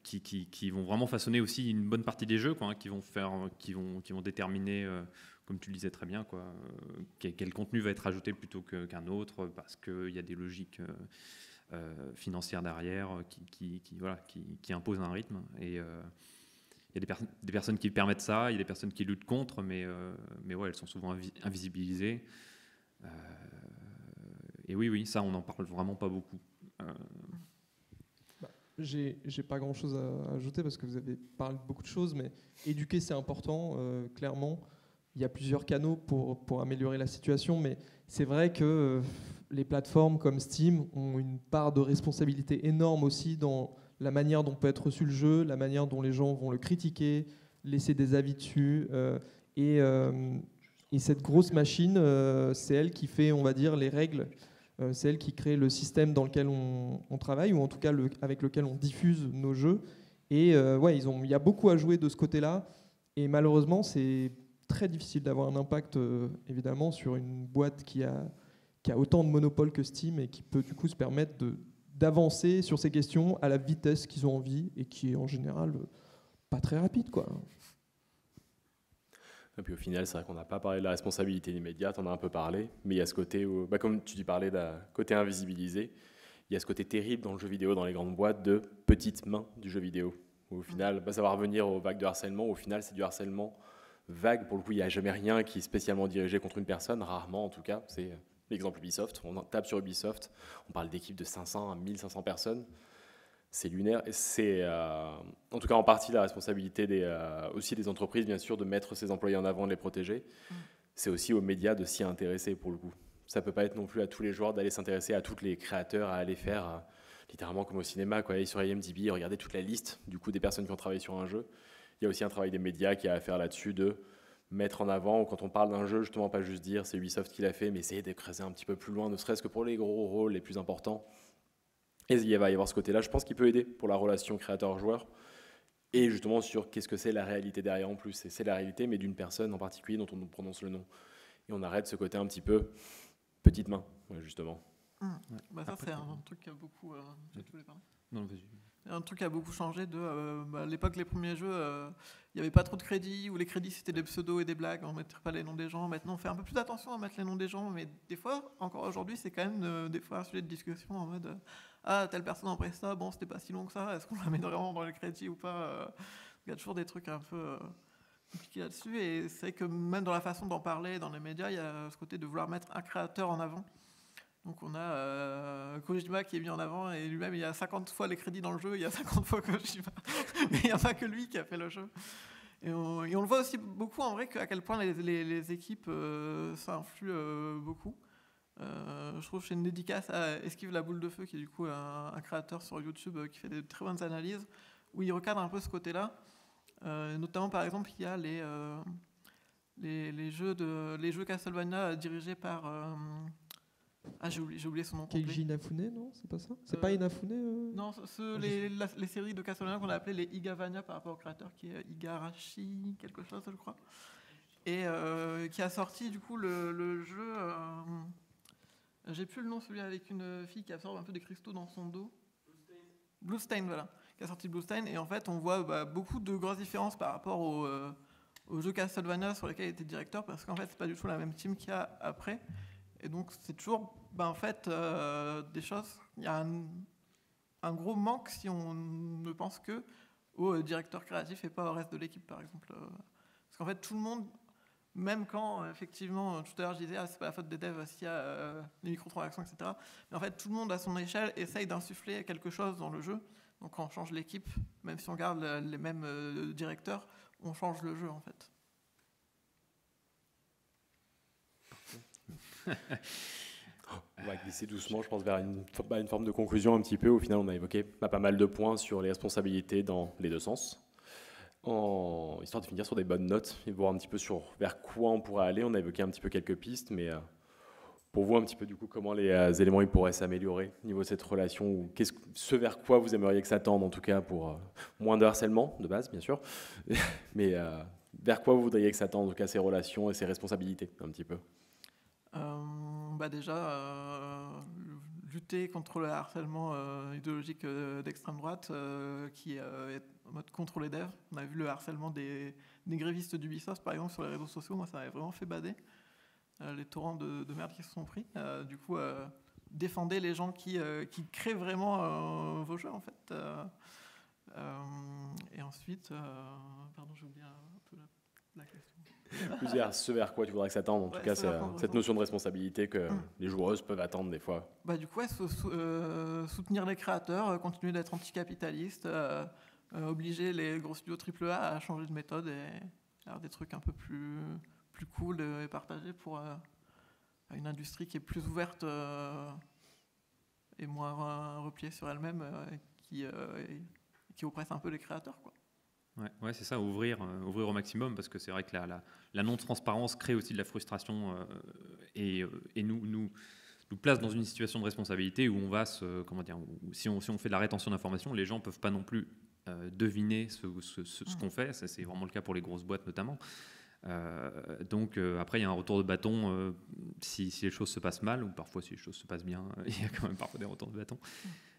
qui vont vraiment façonner aussi une bonne partie des jeux, quoi, qui vont déterminer, comme tu le disais très bien, quoi, quel contenu va être ajouté plutôt qu'un autre, parce qu'il y a des logiques financières derrière qui imposent un rythme. Et il y a des personnes qui permettent ça, il y a des personnes qui luttent contre, mais ouais, elles sont souvent invisibilisées. Et oui, ça, on n'en parle vraiment pas beaucoup. J'ai pas grand chose à ajouter parce que vous avez parlé de beaucoup de choses, mais éduquer c'est important, clairement. Il y a plusieurs canaux pour améliorer la situation, mais c'est vrai que les plateformes comme Steam ont une part de responsabilité énorme aussi dans la manière dont peut être reçu le jeu, la manière dont les gens vont le critiquer, laisser des avis dessus. Et cette grosse machine, c'est elle qui fait, on va dire, les règles. C'est elle qui crée le système dans lequel on travaille, ou en tout cas avec lequel on diffuse nos jeux. Et il y a beaucoup à jouer de ce côté-là. Et malheureusement, c'est très difficile d'avoir un impact, évidemment, sur une boîte qui a autant de monopole que Steam et qui peut du coup se permettre d'avancer sur ces questions à la vitesse qu'ils ont envie et qui est en général pas très rapide, quoi. Et puis au final, c'est vrai qu'on n'a pas parlé de la responsabilité immédiate, on a un peu parlé, mais il y a ce côté où, comme tu parlais d'un côté invisibilisé, il y a ce côté terrible dans le jeu vidéo, dans les grandes boîtes, de petites mains du jeu vidéo. Où au final, ça va revenir aux vagues de harcèlement, au final c'est du harcèlement vague, pour le coup il n'y a jamais rien qui est spécialement dirigé contre une personne, rarement en tout cas, c'est l'exemple Ubisoft, on tape sur Ubisoft, on parle d'équipes de 500 à 1500 personnes, c'est lunaire, et c'est en tout cas en partie la responsabilité aussi des entreprises bien sûr de mettre ses employés en avant, de les protéger, c'est aussi aux médias de s'y intéresser pour le coup. Ça peut pas être non plus à tous les joueurs d'aller s'intéresser à tous les créateurs, à aller faire littéralement comme au cinéma, quoi, aller sur IMDb, regarder toute la liste du coup des personnes qui ont travaillé sur un jeu. Il y a aussi un travail des médias qui a à faire là-desdessus, de mettre en avant, ou quand on parle d'un jeu, justement pas juste dire c'est Ubisoft qui l'a fait, mais essayer de creuser un petit peu plus loin, ne serait-ce que pour les gros rôles les plus importants. Et il va y avoir ce côté-là, je pense qu'il peut aider pour la relation créateur-joueur, et justement sur qu'est-ce que c'est la réalité derrière en plus. Et c'est la réalité, mais d'une personne en particulier dont on nous prononce le nom. Et on arrête ce côté un petit peu petite main, justement. Ça, c'est un truc qui a beaucoup... tu voulais parler ? Non, vas-y. Un truc qui a beaucoup changé à l'époque, les premiers jeux, il n'y avait pas trop de crédits, ou les crédits c'était des pseudos et des blagues, on ne mettait pas les noms des gens. Maintenant, on fait un peu plus attention à mettre les noms des gens, mais des fois, encore aujourd'hui, c'est quand même des fois un sujet de discussion en mode telle personne en presta, bon, c'était pas si long que ça, est-ce qu'on la met vraiment dans les crédits ou pas Il y a toujours des trucs un peu compliqués là-dessus, et c'est vrai que même dans la façon d'en parler dans les médias, il y a ce côté de vouloir mettre un créateur en avant. Donc on a Kojima qui est mis en avant, et lui-même il y a 50 fois les crédits dans le jeu, il y a 50 fois Kojima, mais il n'y a pas que lui qui a fait le jeu. Et on le voit aussi beaucoup en vrai à quel point les équipes ça influe beaucoup. Je trouve que j'ai une dédicace à Esquive la boule de feu, qui est du coup un créateur sur YouTube qui fait des très bonnes analyses, où il recadre un peu ce côté-là. Notamment par exemple il y a les jeux Castlevania dirigés par... j'ai oublié son nom complet. Keiji Inafune, non? C'est pas ça? C'est pas Inafune Non, les séries de Castlevania qu'on a appelées les Igavania par rapport au créateur qui est Igarashi, quelque chose, je crois. Et qui a sorti du coup le jeu... j'ai plus le nom, celui avec une fille qui absorbe un peu des cristaux dans son dos. Bluestain, voilà. Qui a sorti Bluestain. Et en fait, on voit beaucoup de grosses différences par rapport au jeu Castlevania sur lequel il était directeur, parce qu'en fait, c'est pas du tout la même team qu'il y a après. Et donc c'est toujours, en fait, des choses. Il y a un gros manque si on ne pense que au directeur créatif et pas au reste de l'équipe, par exemple. Parce qu'en fait, tout le monde, même quand, effectivement, tout à l'heure je disais, c'est pas la faute des devs s'il y a des microtransactions, etc. Mais en fait, tout le monde à son échelle essaye d'insuffler quelque chose dans le jeu. Donc quand on change l'équipe, même si on garde les mêmes directeurs, on change le jeu, en fait. On va glisser doucement, je pense, vers une forme de conclusion un petit peu. Au final, on a évoqué pas mal de points sur les responsabilités dans les deux sens. Histoire de finir sur des bonnes notes et voir un petit peu vers quoi on pourrait aller. On a évoqué un petit peu quelques pistes, mais pour vous, un petit peu du coup, comment les éléments ils pourraient s'améliorer au niveau de cette relation, ou ce vers quoi vous aimeriez que ça tende, en tout cas, pour moins de harcèlement, de base, bien sûr, mais vers quoi vous voudriez que ça tende, en tout cas, ces relations et ces responsabilités, un petit peu. Déjà, lutter contre le harcèlement idéologique d'extrême droite qui est en mode contre les devs. On a vu le harcèlement des grévistes d'Ubisoft, par exemple, sur les réseaux sociaux. Moi, ça m'avait vraiment fait bader. Les torrents de merde qui se sont pris. Du coup, défendez les gens qui créent vraiment vos jeux, en fait. Et ensuite, pardon, j'ai oublié un peu la question. Plus vers ce vers quoi tu voudrais que ça tende, en tout cas, cette notion de responsabilité que les joueuses peuvent attendre des fois. Du coup, soutenir les créateurs, continuer d'être anticapitaliste, obliger les gros studios AAA à changer de méthode et faire des trucs un peu plus cool et partagés pour une industrie qui est plus ouverte et moins repliée sur elle-même, qui oppresse un peu les créateurs, quoi. Ouais, c'est ça, ouvrir au maximum, parce que c'est vrai que la non-transparence crée aussi de la frustration et nous place dans une situation de responsabilité où on va si on fait de la rétention d'informations, les gens ne peuvent pas non plus deviner ce qu'on fait. Ça, c'est vraiment le cas pour les grosses boîtes notamment. Donc après, il y a un retour de bâton si les choses se passent mal, ou parfois si les choses se passent bien, il y a quand même parfois des retours de bâton.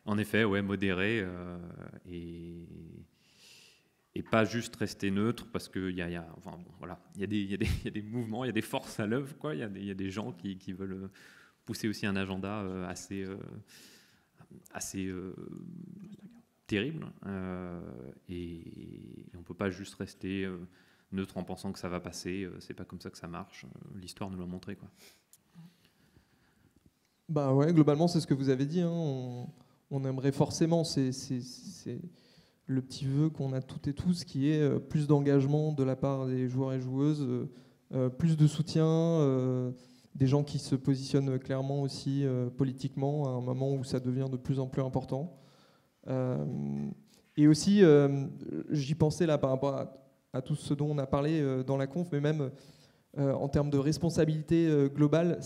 En effet, modérer et pas juste rester neutre, parce qu'il y a des mouvements, il y a des forces à l'œuvre, quoi. Il y a des gens qui veulent pousser aussi un agenda assez terrible, et on ne peut pas juste rester neutre en pensant que ça va passer. C'est pas comme ça que ça marche. L'histoire nous l'a montré, quoi. Globalement, c'est ce que vous avez dit, hein. On aimerait forcément, c'est le petit vœu qu'on a toutes et tous, qui est plus d'engagement de la part des joueurs et joueuses, plus de soutien, des gens qui se positionnent clairement aussi politiquement à un moment où ça devient de plus en plus important. Et aussi, j'y pensais là par rapport à tout ce dont on a parlé dans la conf, mais même en termes de responsabilité globale,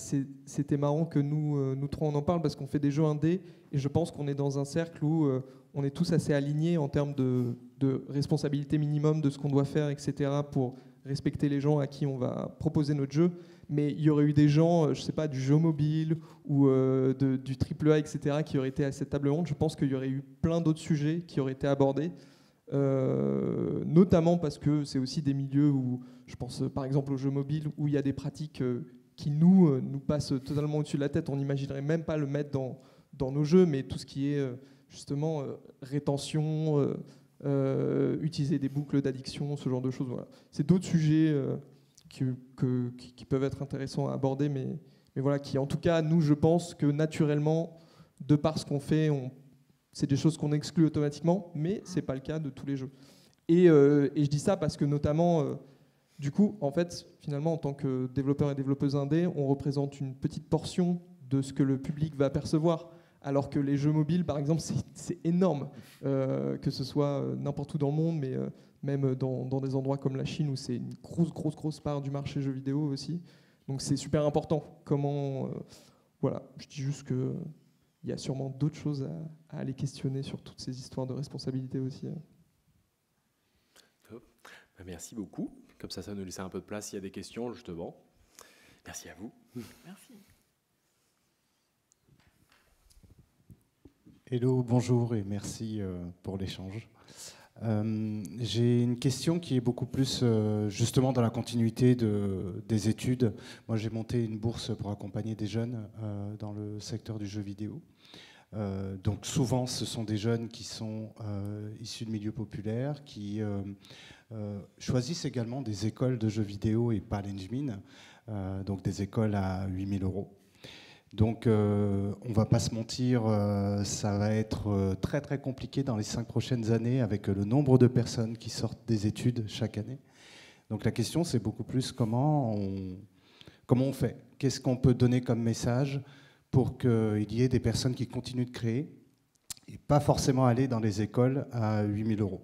c'était marrant que nous trois on en parle, parce qu'on fait des jeux indés, et je pense qu'on est dans un cercle où on est tous assez alignés en termes de responsabilité minimum de ce qu'on doit faire, etc., pour respecter les gens à qui on va proposer notre jeu. Mais il y aurait eu des gens, je sais pas, du jeu mobile ou du AAA, etc., qui auraient été à cette table ronde. Je pense qu'il y aurait eu plein d'autres sujets qui auraient été abordés, notamment parce que c'est aussi des milieux où, je pense par exemple aux jeux mobiles, où il y a des pratiques qui nous passent totalement au-dessus de la tête. On n'imaginerait même pas le mettre dans nos jeux, mais tout ce qui est justement rétention, utiliser des boucles d'addiction, ce genre de choses. Voilà. C'est d'autres sujets qui peuvent être intéressants à aborder, mais voilà, qui en tout cas, nous, je pense que naturellement, de par ce qu'on fait, c'est des choses qu'on exclut automatiquement, mais ce n'est pas le cas de tous les jeux. Et je dis ça parce que notamment, du coup, en fait, finalement, en tant que développeur et développeuse indé, on représente une petite portion de ce que le public va percevoir. Alors que les jeux mobiles, par exemple, c'est énorme, que ce soit n'importe où dans le monde, mais même dans des endroits comme la Chine, où c'est une grosse part du marché jeux vidéo aussi. Donc c'est super important. Voilà, je dis juste qu'il y a sûrement d'autres choses à aller questionner sur toutes ces histoires de responsabilité aussi. Top. Merci beaucoup. Comme ça va nous laisser un peu de place s'il y a des questions, justement. Merci à vous. Merci. Hello, bonjour et merci pour l'échange. J'ai une question qui est beaucoup plus justement dans la continuité des études. Moi, j'ai monté une bourse pour accompagner des jeunes dans le secteur du jeu vidéo. Donc souvent, ce sont des jeunes qui sont issus de milieux populaires, qui choisissent également des écoles de jeux vidéo et pas l'Engmin, donc des écoles à 8 000 €. Donc on ne va pas se mentir, ça va être très très compliqué dans les 5 prochaines années avec le nombre de personnes qui sortent des études chaque année. Donc la question, c'est beaucoup plus comment on fait. Qu'est-ce qu'on peut donner comme message pour qu'il y ait des personnes qui continuent de créer et pas forcément aller dans les écoles à 8 000 €.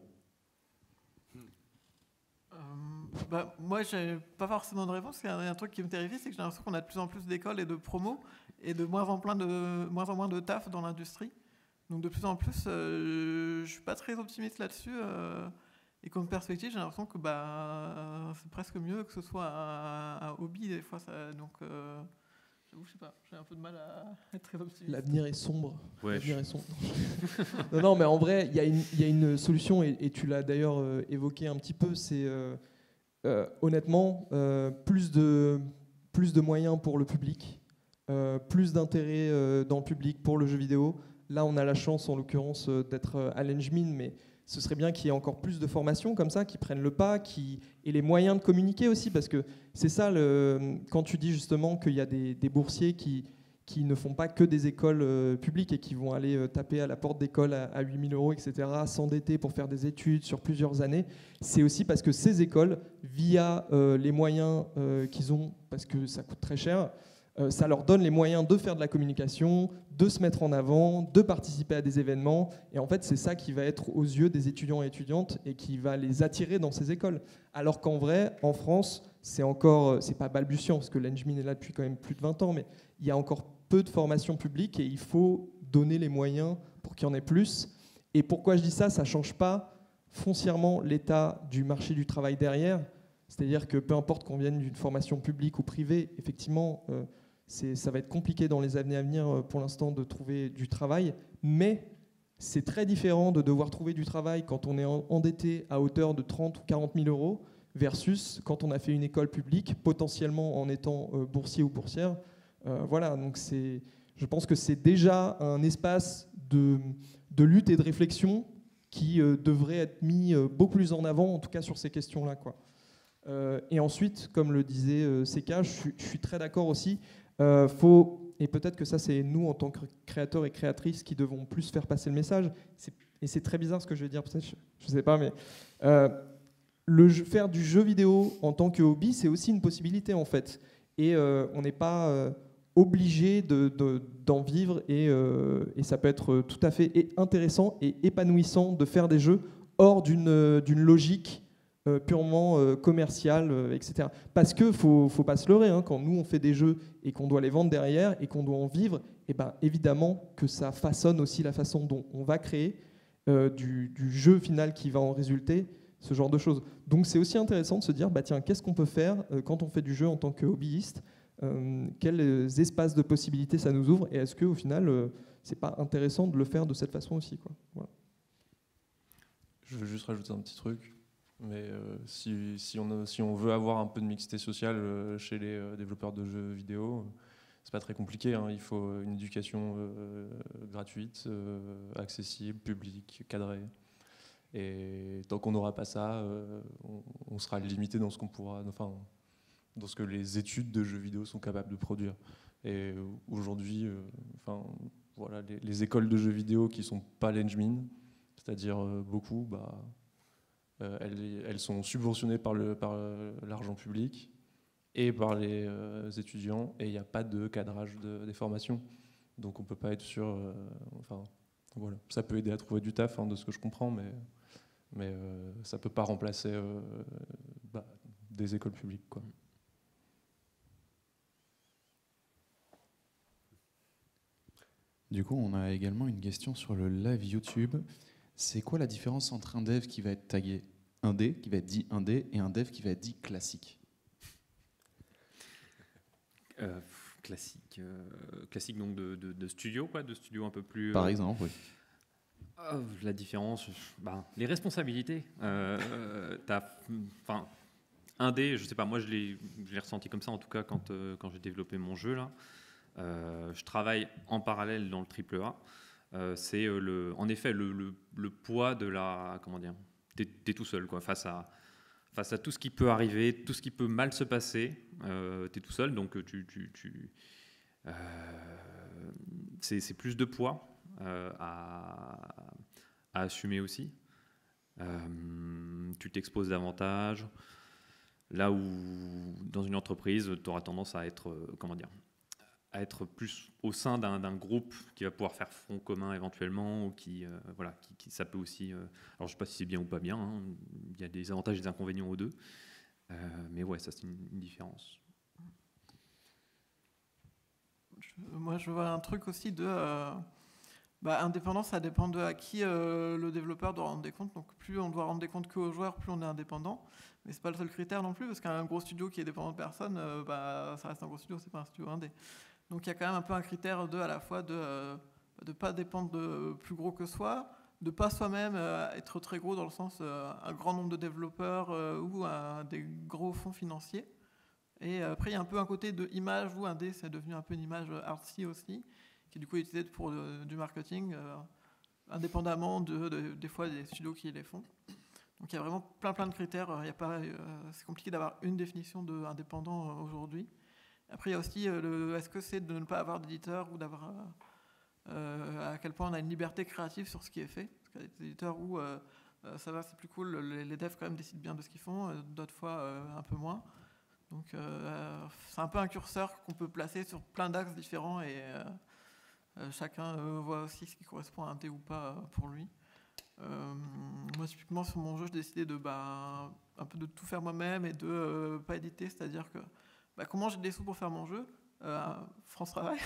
Moi, j'ai pas forcément de réponse. Il y a un truc qui me terrifie, c'est que j'ai l'impression qu'on a de plus en plus d'écoles et de promos et de moins en moins de taf dans l'industrie. Donc de plus en plus, je suis pas très optimiste là-dessus. Et comme perspective, j'ai l'impression que c'est presque mieux que ce soit un hobby des fois. Je sais pas, j'ai un peu de mal à être très optimiste. L'avenir est sombre. Ouais, L'avenir est sombre. non, mais en vrai, il y a une solution, et tu l'as d'ailleurs évoqué un petit peu, c'est honnêtement plus de moyens pour le public, plus d'intérêt dans le public pour le jeu vidéo. Là, on a la chance, en l'occurrence, d'être à l'Engmin, mais ce serait bien qu'il y ait encore plus de formations comme ça, qui prennent le pas, et les moyens de communiquer aussi, parce que c'est ça, quand tu dis justement qu'il y a des boursiers qui ne font pas que des écoles publiques et qui vont aller taper à la porte d'écoles à 8 000 €, etc., s'endetter pour faire des études sur plusieurs années, c'est aussi parce que ces écoles, via les moyens qu'ils ont, parce que ça coûte très cher, ça leur donne les moyens de faire de la communication, de se mettre en avant, de participer à des événements. Et en fait, c'est ça qui va être aux yeux des étudiants et étudiantes et qui va les attirer dans ces écoles. Alors qu'en vrai, en France, c'est pas balbutiant, parce que l'Engmin est là depuis quand même plus de 20 ans, mais il y a encore peu de formation publique et il faut donner les moyens pour qu'il y en ait plus. Et pourquoi je dis ça ? Ça ne change pas foncièrement l'état du marché du travail derrière. C'est-à-dire que peu importe qu'on vienne d'une formation publique ou privée, effectivement, ça va être compliqué dans les années à venir pour l'instant de trouver du travail, mais c'est très différent de devoir trouver du travail quand on est endetté à hauteur de 30 ou 40 000 € versus quand on a fait une école publique, potentiellement en étant boursier ou boursière. Voilà, donc je pense que c'est déjà un espace de lutte et de réflexion qui devrait être mis beaucoup plus en avant, en tout cas sur ces questions-là, quoi. Et ensuite, comme le disait Seka, je suis très d'accord aussi, et peut-être que ça c'est nous en tant que créateurs et créatrices qui devons plus faire passer le message, et c'est très bizarre ce que je vais dire, peut-être, je ne sais pas, mais faire du jeu vidéo en tant que hobby, c'est aussi une possibilité en fait, et on n'est pas obligé d'en vivre, et ça peut être tout à fait intéressant et épanouissant de faire des jeux hors d'une logique purement commercial, etc. Parce que faut pas se leurrer, hein, quand nous on fait des jeux et qu'on doit les vendre derrière et qu'on doit en vivre, et ben évidemment que ça façonne aussi la façon dont on va créer du jeu final qui va en résulter, ce genre de choses. Donc c'est aussi intéressant de se dire, tiens, qu'est-ce qu'on peut faire quand on fait du jeu en tant que hobbyiste, quels espaces de possibilités ça nous ouvre, et est-ce qu'au final c'est pas intéressant de le faire de cette façon aussi, quoi. Voilà. Je veux juste rajouter un petit truc. Mais si on veut avoir un peu de mixité sociale chez les développeurs de jeux vidéo, c'est pas très compliqué, hein. Il faut une éducation gratuite, accessible, publique, cadrée. Et tant qu'on n'aura pas ça, on sera limité dans ce qu'on pourra, enfin, dans ce que les études de jeux vidéo sont capables de produire. Et aujourd'hui, voilà, les écoles de jeux vidéo qui sont pas l'Engmin, c'est-à-dire beaucoup, elles sont subventionnées par l'argent public et par les étudiants, et il n'y a pas de cadrage des formations. Donc on ne peut pas être sûr... voilà. Ça peut aider à trouver du taf, hein, de ce que je comprends, mais ça ne peut pas remplacer des écoles publiques, quoi. Du coup, on a également une question sur le live YouTube. C'est quoi la différence entre un dev qui va être tagué indé, qui va être dit indé, et un dev qui va être dit classique? Classique donc de studio, quoi, de studio un peu plus... Par exemple, oui. La différence, les responsabilités. Indé, je sais pas, moi je l'ai ressenti comme ça en tout cas quand j'ai développé mon jeu là. Je travaille en parallèle dans le AAA. C'est en effet le poids de la, comment dire, t'es tout seul quoi, face à tout ce qui peut arriver, tout ce qui peut mal se passer, t'es tout seul, donc c'est plus de poids à assumer aussi. Tu t'exposes davantage. Là où, dans une entreprise, tu auras tendance à être, à être plus au sein d'un groupe qui va pouvoir faire front commun éventuellement, ou qui ça peut aussi... alors, je ne sais pas si c'est bien ou pas bien, hein, il y a des avantages et des inconvénients aux deux, mais ouais, ça, c'est une différence. Moi, je vois un truc aussi de... indépendance, ça dépend de à qui le développeur doit rendre des comptes. Donc, plus on doit rendre des comptes qu'aux joueurs, plus on est indépendant. Mais c'est pas le seul critère non plus, parce qu'un gros studio qui est dépendant de personne, ça reste un gros studio, c'est pas un studio indé. Donc, il y a quand même un peu un critère à la fois de pas dépendre de plus gros que soi, de pas soi-même être très gros dans le sens un grand nombre de développeurs ou des gros fonds financiers. Et après, il y a un peu un côté de image où indé, c'est devenu un peu une image artsy aussi, qui du coup est utilisée pour du marketing, indépendamment des fois des studios qui les font. Donc il y a vraiment plein de critères. C'est compliqué d'avoir une définition d'indépendant aujourd'hui. Après, il y a aussi est-ce que c'est de ne pas avoir d'éditeur ou d'avoir à quel point on a une liberté créative sur ce qui est fait. Parce qu'il y a des éditeurs où ça va, c'est plus cool, les devs quand même décident bien de ce qu'ils font, d'autres fois un peu moins. Donc c'est un peu un curseur qu'on peut placer sur plein d'axes différents et chacun voit aussi ce qui correspond à un dé ou pas pour lui. Moi typiquement sur mon jeu, j'ai décidé de un peu de tout faire moi-même et de pas éditer, c'est-à-dire que comment j'ai des sous pour faire mon jeu, France Travail.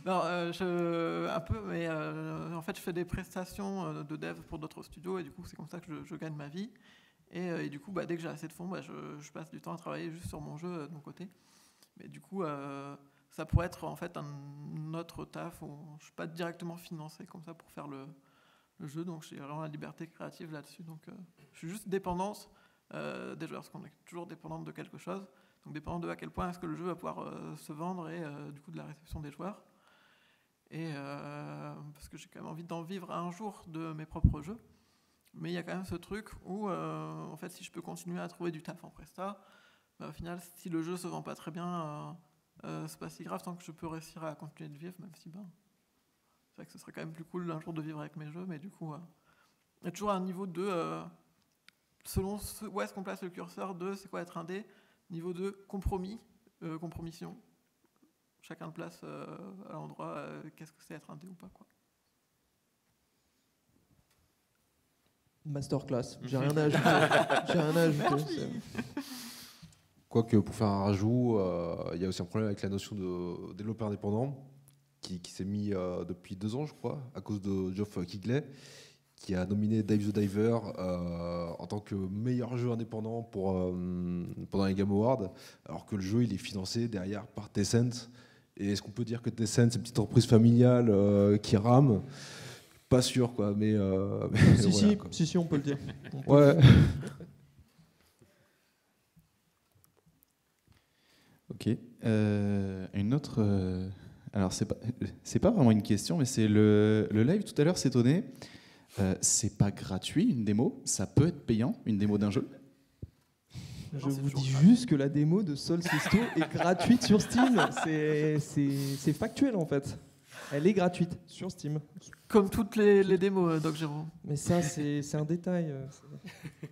Non, un peu, mais en fait je fais des prestations de dev pour d'autres studios et du coup c'est comme ça que je gagne ma vie. Et du coup, dès que j'ai assez de fonds, je passe du temps à travailler juste sur mon jeu de mon côté. Mais du coup, ça pourrait être en fait un autre taf où je ne suis pas directement financé comme ça pour faire le jeu. Donc j'ai vraiment la liberté créative là-dessus. Donc je suis juste dépendante des joueurs, parce qu'on est toujours dépendante de quelque chose. Donc dépendant de à quel point est-ce que le jeu va pouvoir se vendre et du coup de la réception des joueurs. Et parce que j'ai quand même envie d'en vivre un jour de mes propres jeux. Mais il y a quand même ce truc où, en fait, si je peux continuer à trouver du taf en presta, au final, si le jeu se vend pas très bien, c'est pas si grave tant que je peux réussir à continuer de vivre, même si, c'est vrai que ce serait quand même plus cool un jour de vivre avec mes jeux, mais du coup, il y a toujours un niveau de, selon où est-ce qu'on place le curseur de c'est quoi être indé, niveau de compromis, compromission. Chacun le place à l'endroit, qu'est-ce que c'est être indé ou pas, quoi. Masterclass, j'ai rien à ajouter. Quoique pour faire un rajout, il y a aussi un problème avec la notion de développeur indépendant qui s'est mis depuis 2 ans, je crois, à cause de Geoff Keighley, qui a nominé Dave the Diver en tant que meilleur jeu indépendant pendant les Game Awards, alors que le jeu il est financé derrière par Tencent. Et est-ce qu'on peut dire que Tencent c'est une petite entreprise familiale qui rame ? Pas sûr, quoi, mais si, on peut le dire. Ok. Une autre. Alors, c'est pas vraiment une question, mais c'est le live tout à l'heure s'étonnait. C'est pas gratuit une démo, ça peut être payant une démo d'un jeu. Je vous dis juste que la démo de Solstice est gratuite sur Steam. C'est factuel en fait. Elle est gratuite sur Steam. Comme toutes les démos, Doc Jérôme. Mais ça, c'est un détail.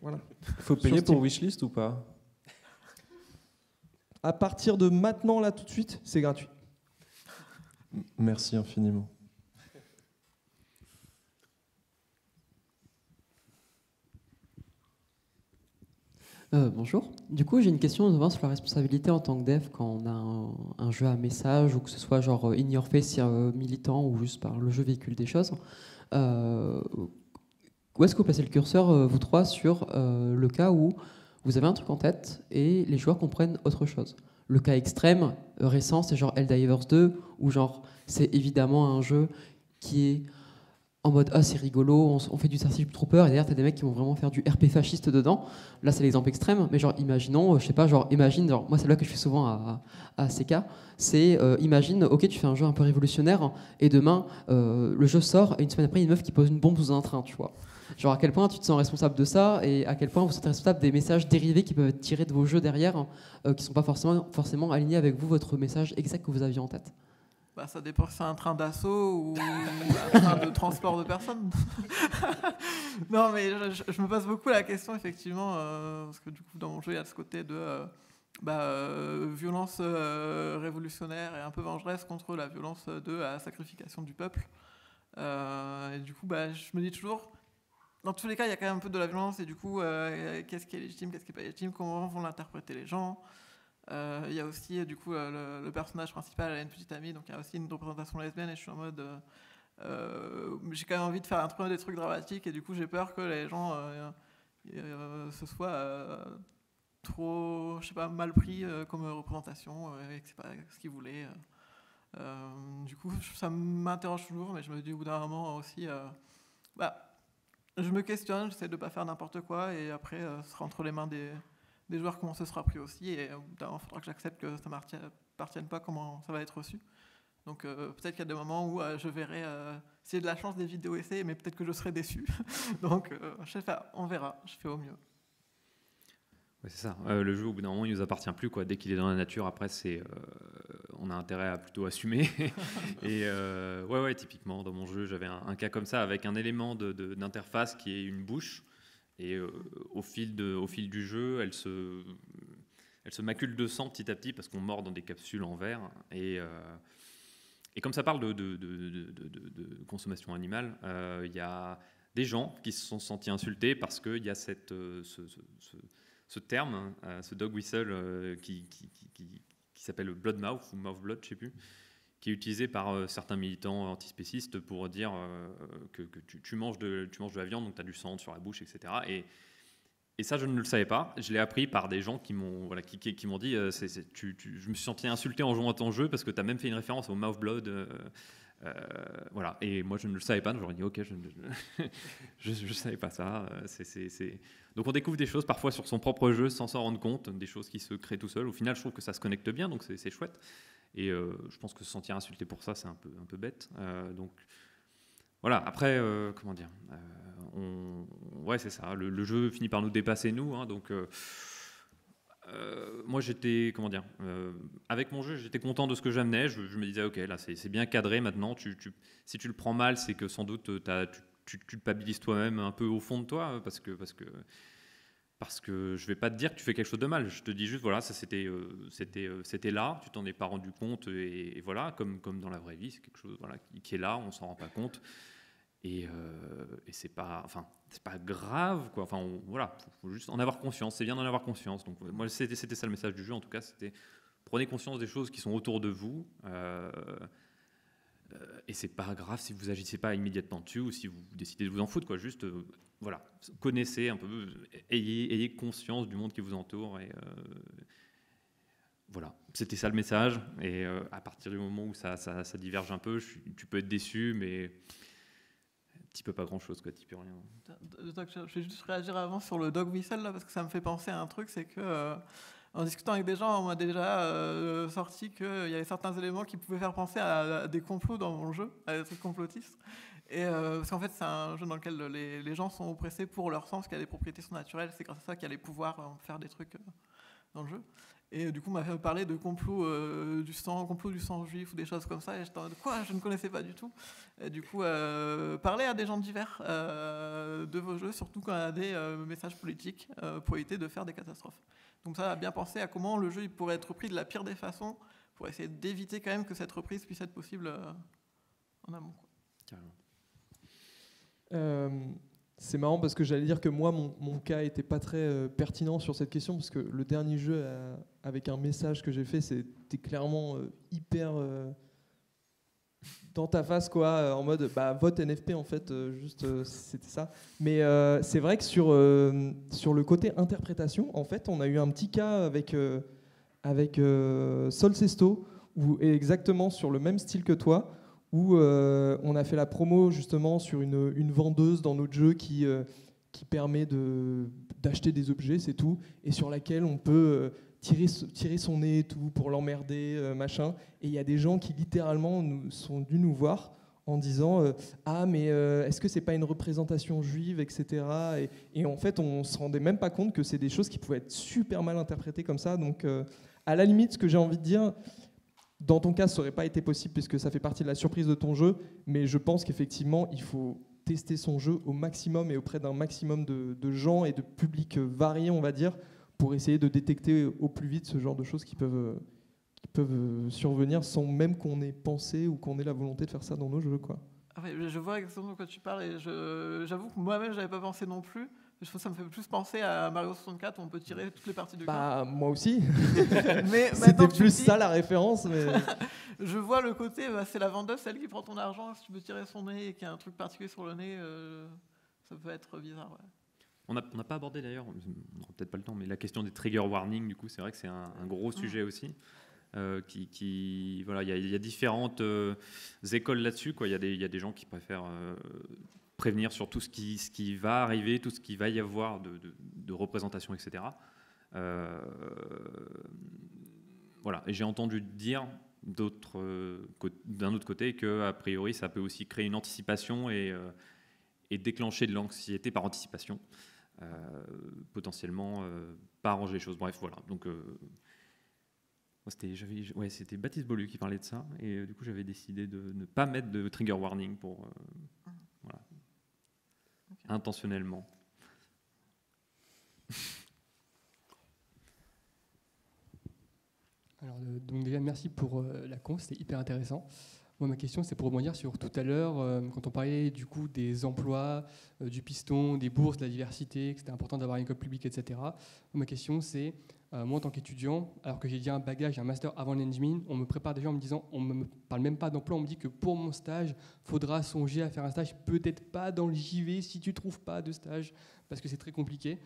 Voilà. Faut payer pour Wishlist ou pas ? À partir de maintenant, là, tout de suite, c'est gratuit. Merci infiniment. Bonjour. Du coup, j'ai une question notamment sur la responsabilité en tant que dev quand on a un jeu à message ou que ce soit genre in your face militant ou juste par le jeu véhicule des choses. Où est-ce que vous placez le curseur, vous trois, sur le cas où vous avez un truc en tête et les joueurs comprennent autre chose ? Le cas extrême récent, c'est genre Helldivers 2 où genre c'est évidemment un jeu qui est en mode ah c'est rigolo, on fait du Starship Trooper et derrière t'as des mecs qui vont vraiment faire du RP fasciste dedans. Là c'est l'exemple extrême, mais genre imaginons, je sais pas, genre imagine, genre, moi c'est là que je fais souvent à CK, c'est imagine, ok tu fais un jeu un peu révolutionnaire et demain le jeu sort et une semaine après il y a une meuf qui pose une bombe sous un train, tu vois. Genre à quel point tu te sens responsable de ça et à quel point vous êtes responsable des messages dérivés qui peuvent être tirés de vos jeux derrière, qui sont pas forcément alignés avec vous, votre message exact que vous aviez en tête. Bah, ça dépend si c'est un train d'assaut ou un train de transport de personnes. Non, mais je me pose beaucoup la question, effectivement, parce que du coup, dans mon jeu, il y a ce côté de violence révolutionnaire et un peu vengeresse contre la violence de la sacrification du peuple. Et du coup, je me dis toujours, dans tous les cas, il y a quand même un peu de la violence, et du coup, qu'est-ce qui est légitime, qu'est-ce qui n'est pas légitime, comment vont l'interpréter les gens. Il y a aussi du coup le personnage principal a une petite amie, donc il y a aussi une représentation lesbienne et je suis en mode j'ai quand même envie de faire des trucs dramatiques et du coup j'ai peur que les gens ce soit trop, je sais pas, mal pris comme représentation et que c'est pas ce qu'ils voulaient. Du coup ça m'interroge toujours, mais je me dis au bout d'un moment aussi je me questionne, j'essaie de pas faire n'importe quoi et après ce sera entre les mains des joueurs comment ce sera pris aussi, et au bout d'un moment il faudra que j'accepte que ça ne m'appartienne pas comment ça va être reçu. Donc peut-être qu'il y a des moments où je verrai, si j'ai de la chance, des vidéos essais, mais peut-être que je serai déçu. Donc je sais pas, on verra, je fais au mieux. Ouais, c'est ça, le jeu au bout d'un moment il nous appartient plus, quoi. Dès qu'il est dans la nature, après on a intérêt à plutôt assumer. Et ouais, typiquement dans mon jeu j'avais un cas comme ça avec un élément d'interface qui est une bouche. Et au fil du jeu, elle se macule de sang petit à petit parce qu'on mord dans des capsules en verre. Et comme ça parle de consommation animale, il y a des gens qui se sont sentis insultés parce qu'il y a ce terme, ce dog whistle qui s'appelle blood mouth ou mouth blood, je ne sais plus, qui est utilisé par certains militants antispécistes pour dire que tu manges de la viande, donc tu as du sang sur la bouche, etc. Et ça, je ne le savais pas. Je l'ai appris par des gens qui m'ont dit je me suis senti insulté en jouant à ton jeu parce que tu as même fait une référence au mouth blood. Voilà. Et moi, je ne le savais pas. Donc j'aurais dit, ok, je ne savais pas ça. Donc on découvre des choses parfois sur son propre jeu sans s'en rendre compte, des choses qui se créent tout seul. Au final, je trouve que ça se connecte bien, donc c'est chouette. Et je pense que se sentir insulté pour ça, c'est un peu bête. Donc voilà, après, comment dire, ouais, c'est ça, le jeu finit par nous dépasser, nous. Hein, donc moi, j'étais, comment dire, avec mon jeu, j'étais content de ce que j'amenais. Je me disais, ok, là, c'est bien cadré maintenant. Si tu le prends mal, c'est que sans doute tu culpabilises toi-même un peu au fond de toi, parce que je vais pas te dire que tu fais quelque chose de mal. Je te dis juste, voilà, ça c'était là, tu t'en es pas rendu compte, et voilà, comme dans la vraie vie, c'est quelque chose, voilà, qui est là, on s'en rend pas compte, et c'est pas grave, quoi. Enfin, voilà, faut juste en avoir conscience. C'est bien d'en avoir conscience. Donc moi, c'était ça le message du jeu, en tout cas, c'était prenez conscience des choses qui sont autour de vous. Et c'est pas grave si vous agissez pas immédiatement dessus ou si vous décidez de vous en foutre, quoi. Juste voilà, connaissez un peu, ayez conscience du monde qui vous entoure, et voilà, c'était ça le message. Et à partir du moment où ça diverge un peu, tu peux être déçu, mais tu peux pas grand chose, quoi, tu peux rien. Je vais juste réagir avant sur le dog whistle là, parce que ça me fait penser à un truc, c'est que en discutant avec des gens, on m'a déjà sorti qu'il y avait certains éléments qui pouvaient faire penser à des complots dans mon jeu, à des trucs complotistes. Et parce qu'en fait, c'est un jeu dans lequel les gens sont oppressés pour leur sang, parce qu'il y a des propriétés surnaturelles. C'est grâce à ça qu'il y a les pouvoirs faire des trucs dans le jeu. Et du coup, on m'a fait parler de complot du sang juif ou des choses comme ça. Et j'étais en mode, quoi, je ne connaissais pas du tout. Et du coup, parlez à des gens divers de vos jeux, surtout quand il y a des messages politiques pour éviter de faire des catastrophes. Donc ça a bien pensé à comment le jeu il pourrait être repris de la pire des façons pour essayer d'éviter quand même que cette reprise puisse être possible en amont, quoi. Carrément. C'est marrant parce que j'allais dire que moi, mon cas n'était pas très pertinent sur cette question, parce que le dernier jeu avec un message que j'ai fait, c'était clairement hyper dans ta face, quoi, en mode vote NFP, en fait, c'était ça. Mais c'est vrai que sur le côté interprétation, en fait, on a eu un petit cas avec Solcesto, où exactement sur le même style que toi, où on a fait la promo justement sur une vendeuse dans notre jeu qui permet d'acheter des objets, c'est tout, et sur laquelle on peut tirer son nez et tout pour l'emmerder, machin. Et il y a des gens qui littéralement sont venus nous voir en disant ah mais est-ce que c'est pas une représentation juive, etc. Et en fait on se rendait même pas compte que c'est des choses qui pouvaient être super mal interprétées comme ça. Donc à la limite, ce que j'ai envie de dire, dans ton cas ça aurait pas été possible puisque ça fait partie de la surprise de ton jeu, mais je pense qu'effectivement il faut tester son jeu au maximum et auprès d'un maximum de gens et de publics variés, on va dire, pour essayer de détecter au plus vite ce genre de choses qui peuvent survenir sans même qu'on ait pensé ou qu'on ait la volonté de faire ça dans nos jeux, quoi. Ah ouais, je vois exactement de quoi tu parles et j'avoue que moi-même j'avais pas pensé non plus. Je trouve que ça me fait plus penser à Mario 64 où on peut tirer toutes les parties du corps. Moi aussi. Mais c'était plus ça la référence. Mais... je vois le côté, c'est la vendeuse, celle qui prend ton argent, si tu peux tirer son nez et qu'il y a un truc particulier sur le nez, ça peut être bizarre. Ouais. On n'a pas abordé d'ailleurs, on n'aura peut-être pas le temps, mais la question des trigger warnings, du coup, c'est vrai que c'est un gros sujet aussi. Voilà, il y a différentes écoles là-dessus, quoi. Il y a des gens qui préfèrent prévenir sur tout ce qui va arriver, tout ce qu'il va y avoir de représentation, etc. Voilà. Et j'ai entendu dire d'un autre côté qu'a priori ça peut aussi créer une anticipation et déclencher de l'anxiété par anticipation, potentiellement pas arranger les choses. Bref, voilà. Donc c'était Baptiste Beaulieu qui parlait de ça, et du coup j'avais décidé de ne pas mettre de trigger warning pour voilà. Okay. Intentionnellement. Alors, donc déjà merci pour la con, c'était hyper intéressant. Moi, ma question, c'est pour rebondir sur tout à l'heure, quand on parlait du coup des emplois, du piston, des bourses, de la diversité, que c'était important d'avoir une école publique, etc. Moi, ma question, c'est, moi en tant qu'étudiant, alors que j'ai déjà un bagage, un master avant l'engine, on me prépare déjà en me disant, on ne me parle même pas d'emploi, on me dit que pour mon stage, il faudra songer à faire un stage, peut-être pas dans le JV si tu ne trouves pas de stage, parce que c'est très compliqué.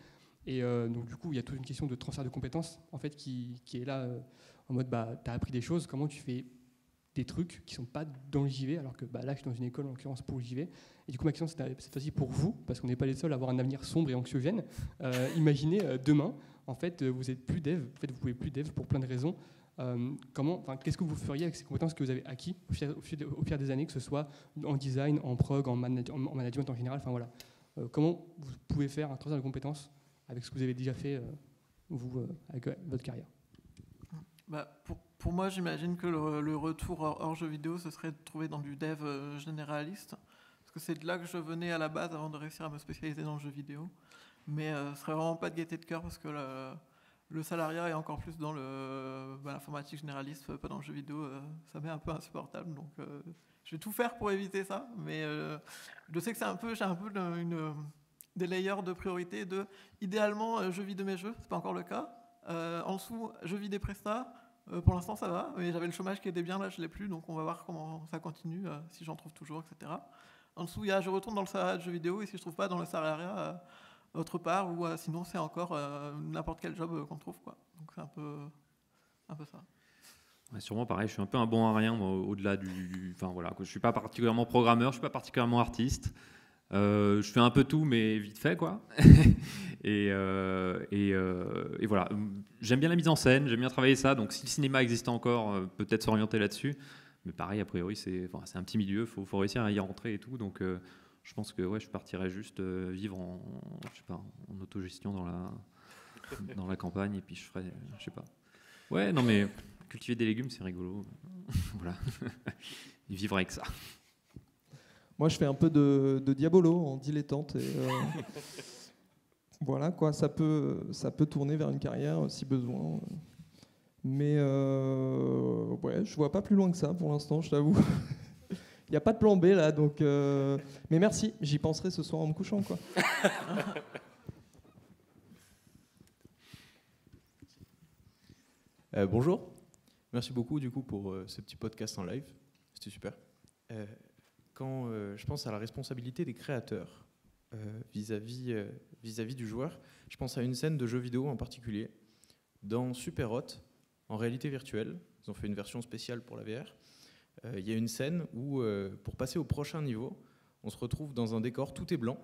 Et donc du coup, il y a toute une question de transfert de compétences, en fait, qui est là, en mode, tu as appris des choses, comment tu fais des trucs qui ne sont pas dans le JV, alors que là, je suis dans une école, en l'occurrence, pour le JV. Et du coup, ma question, c'est cette fois-ci pour vous, parce qu'on n'est pas les seuls à avoir un avenir sombre et anxiogène. Imaginez, demain, en fait, vous n'êtes plus dev, en fait, vous ne pouvez plus dev pour plein de raisons. Qu'est-ce que vous feriez avec ces compétences que vous avez acquis au fil des années, que ce soit en design, en prog, en management en général, enfin voilà. Comment vous pouvez faire un transfert de compétences avec ce que vous avez déjà fait, vous, avec votre carrière? Pour moi, j'imagine que le retour hors jeu vidéo, ce serait de trouver dans du dev généraliste. Parce que c'est de là que je venais à la base avant de réussir à me spécialiser dans le jeu vidéo. Mais ce serait vraiment pas de gaieté de cœur parce que le salariat est encore plus dans l'informatique généraliste, pas dans le jeu vidéo. Ça m'est un peu insupportable. Donc je vais tout faire pour éviter ça. Mais je sais que j'ai un peu des layers de priorité de idéalement je vis de mes jeux, c'est pas encore le cas. En dessous, je vis des prestats. Pour l'instant, ça va. Mais j'avais le chômage qui était bien, là, je l'ai plus. Donc, on va voir comment ça continue, si j'en trouve toujours, etc. En dessous, je retourne dans le salariat de jeux vidéo. Et si je trouve pas dans le salariat autre part, ou sinon, c'est encore n'importe quel job qu'on trouve, quoi. Donc, c'est un peu ça. Ouais, sûrement pareil. Je suis un peu un bon à rien, moi, au-delà du. Enfin voilà, je suis pas particulièrement programmeur, je suis pas particulièrement artiste. Je fais un peu tout, mais vite fait, quoi. et voilà. J'aime bien la mise en scène, j'aime bien travailler ça. Donc, si le cinéma existait encore, peut-être s'orienter là-dessus. Mais pareil, a priori, c'est un petit milieu. Faut réussir à y rentrer et tout. Donc, je pense que je partirais juste vivre en autogestion dans la campagne. Et puis, je ferais, je sais pas. Ouais, non, mais cultiver des légumes, c'est rigolo. Voilà. Et vivre avec ça. Moi, je fais un peu de diabolo en dilettante. Et, voilà, quoi, ça peut tourner vers une carrière si besoin. Mais ouais, je vois pas plus loin que ça pour l'instant, je t'avoue. Il n'y a pas de plan B là, donc. Mais merci, j'y penserai ce soir en me couchant, quoi. Bonjour, merci beaucoup du coup pour ce petit podcast en live, c'était super. Quand je pense à la responsabilité des créateurs vis-à-vis du joueur, je pense à une scène de jeu vidéo en particulier. Dans Super Hot, en réalité virtuelle, ils ont fait une version spéciale pour la VR, Il y a une scène où, pour passer au prochain niveau, on se retrouve dans un décor, tout est blanc,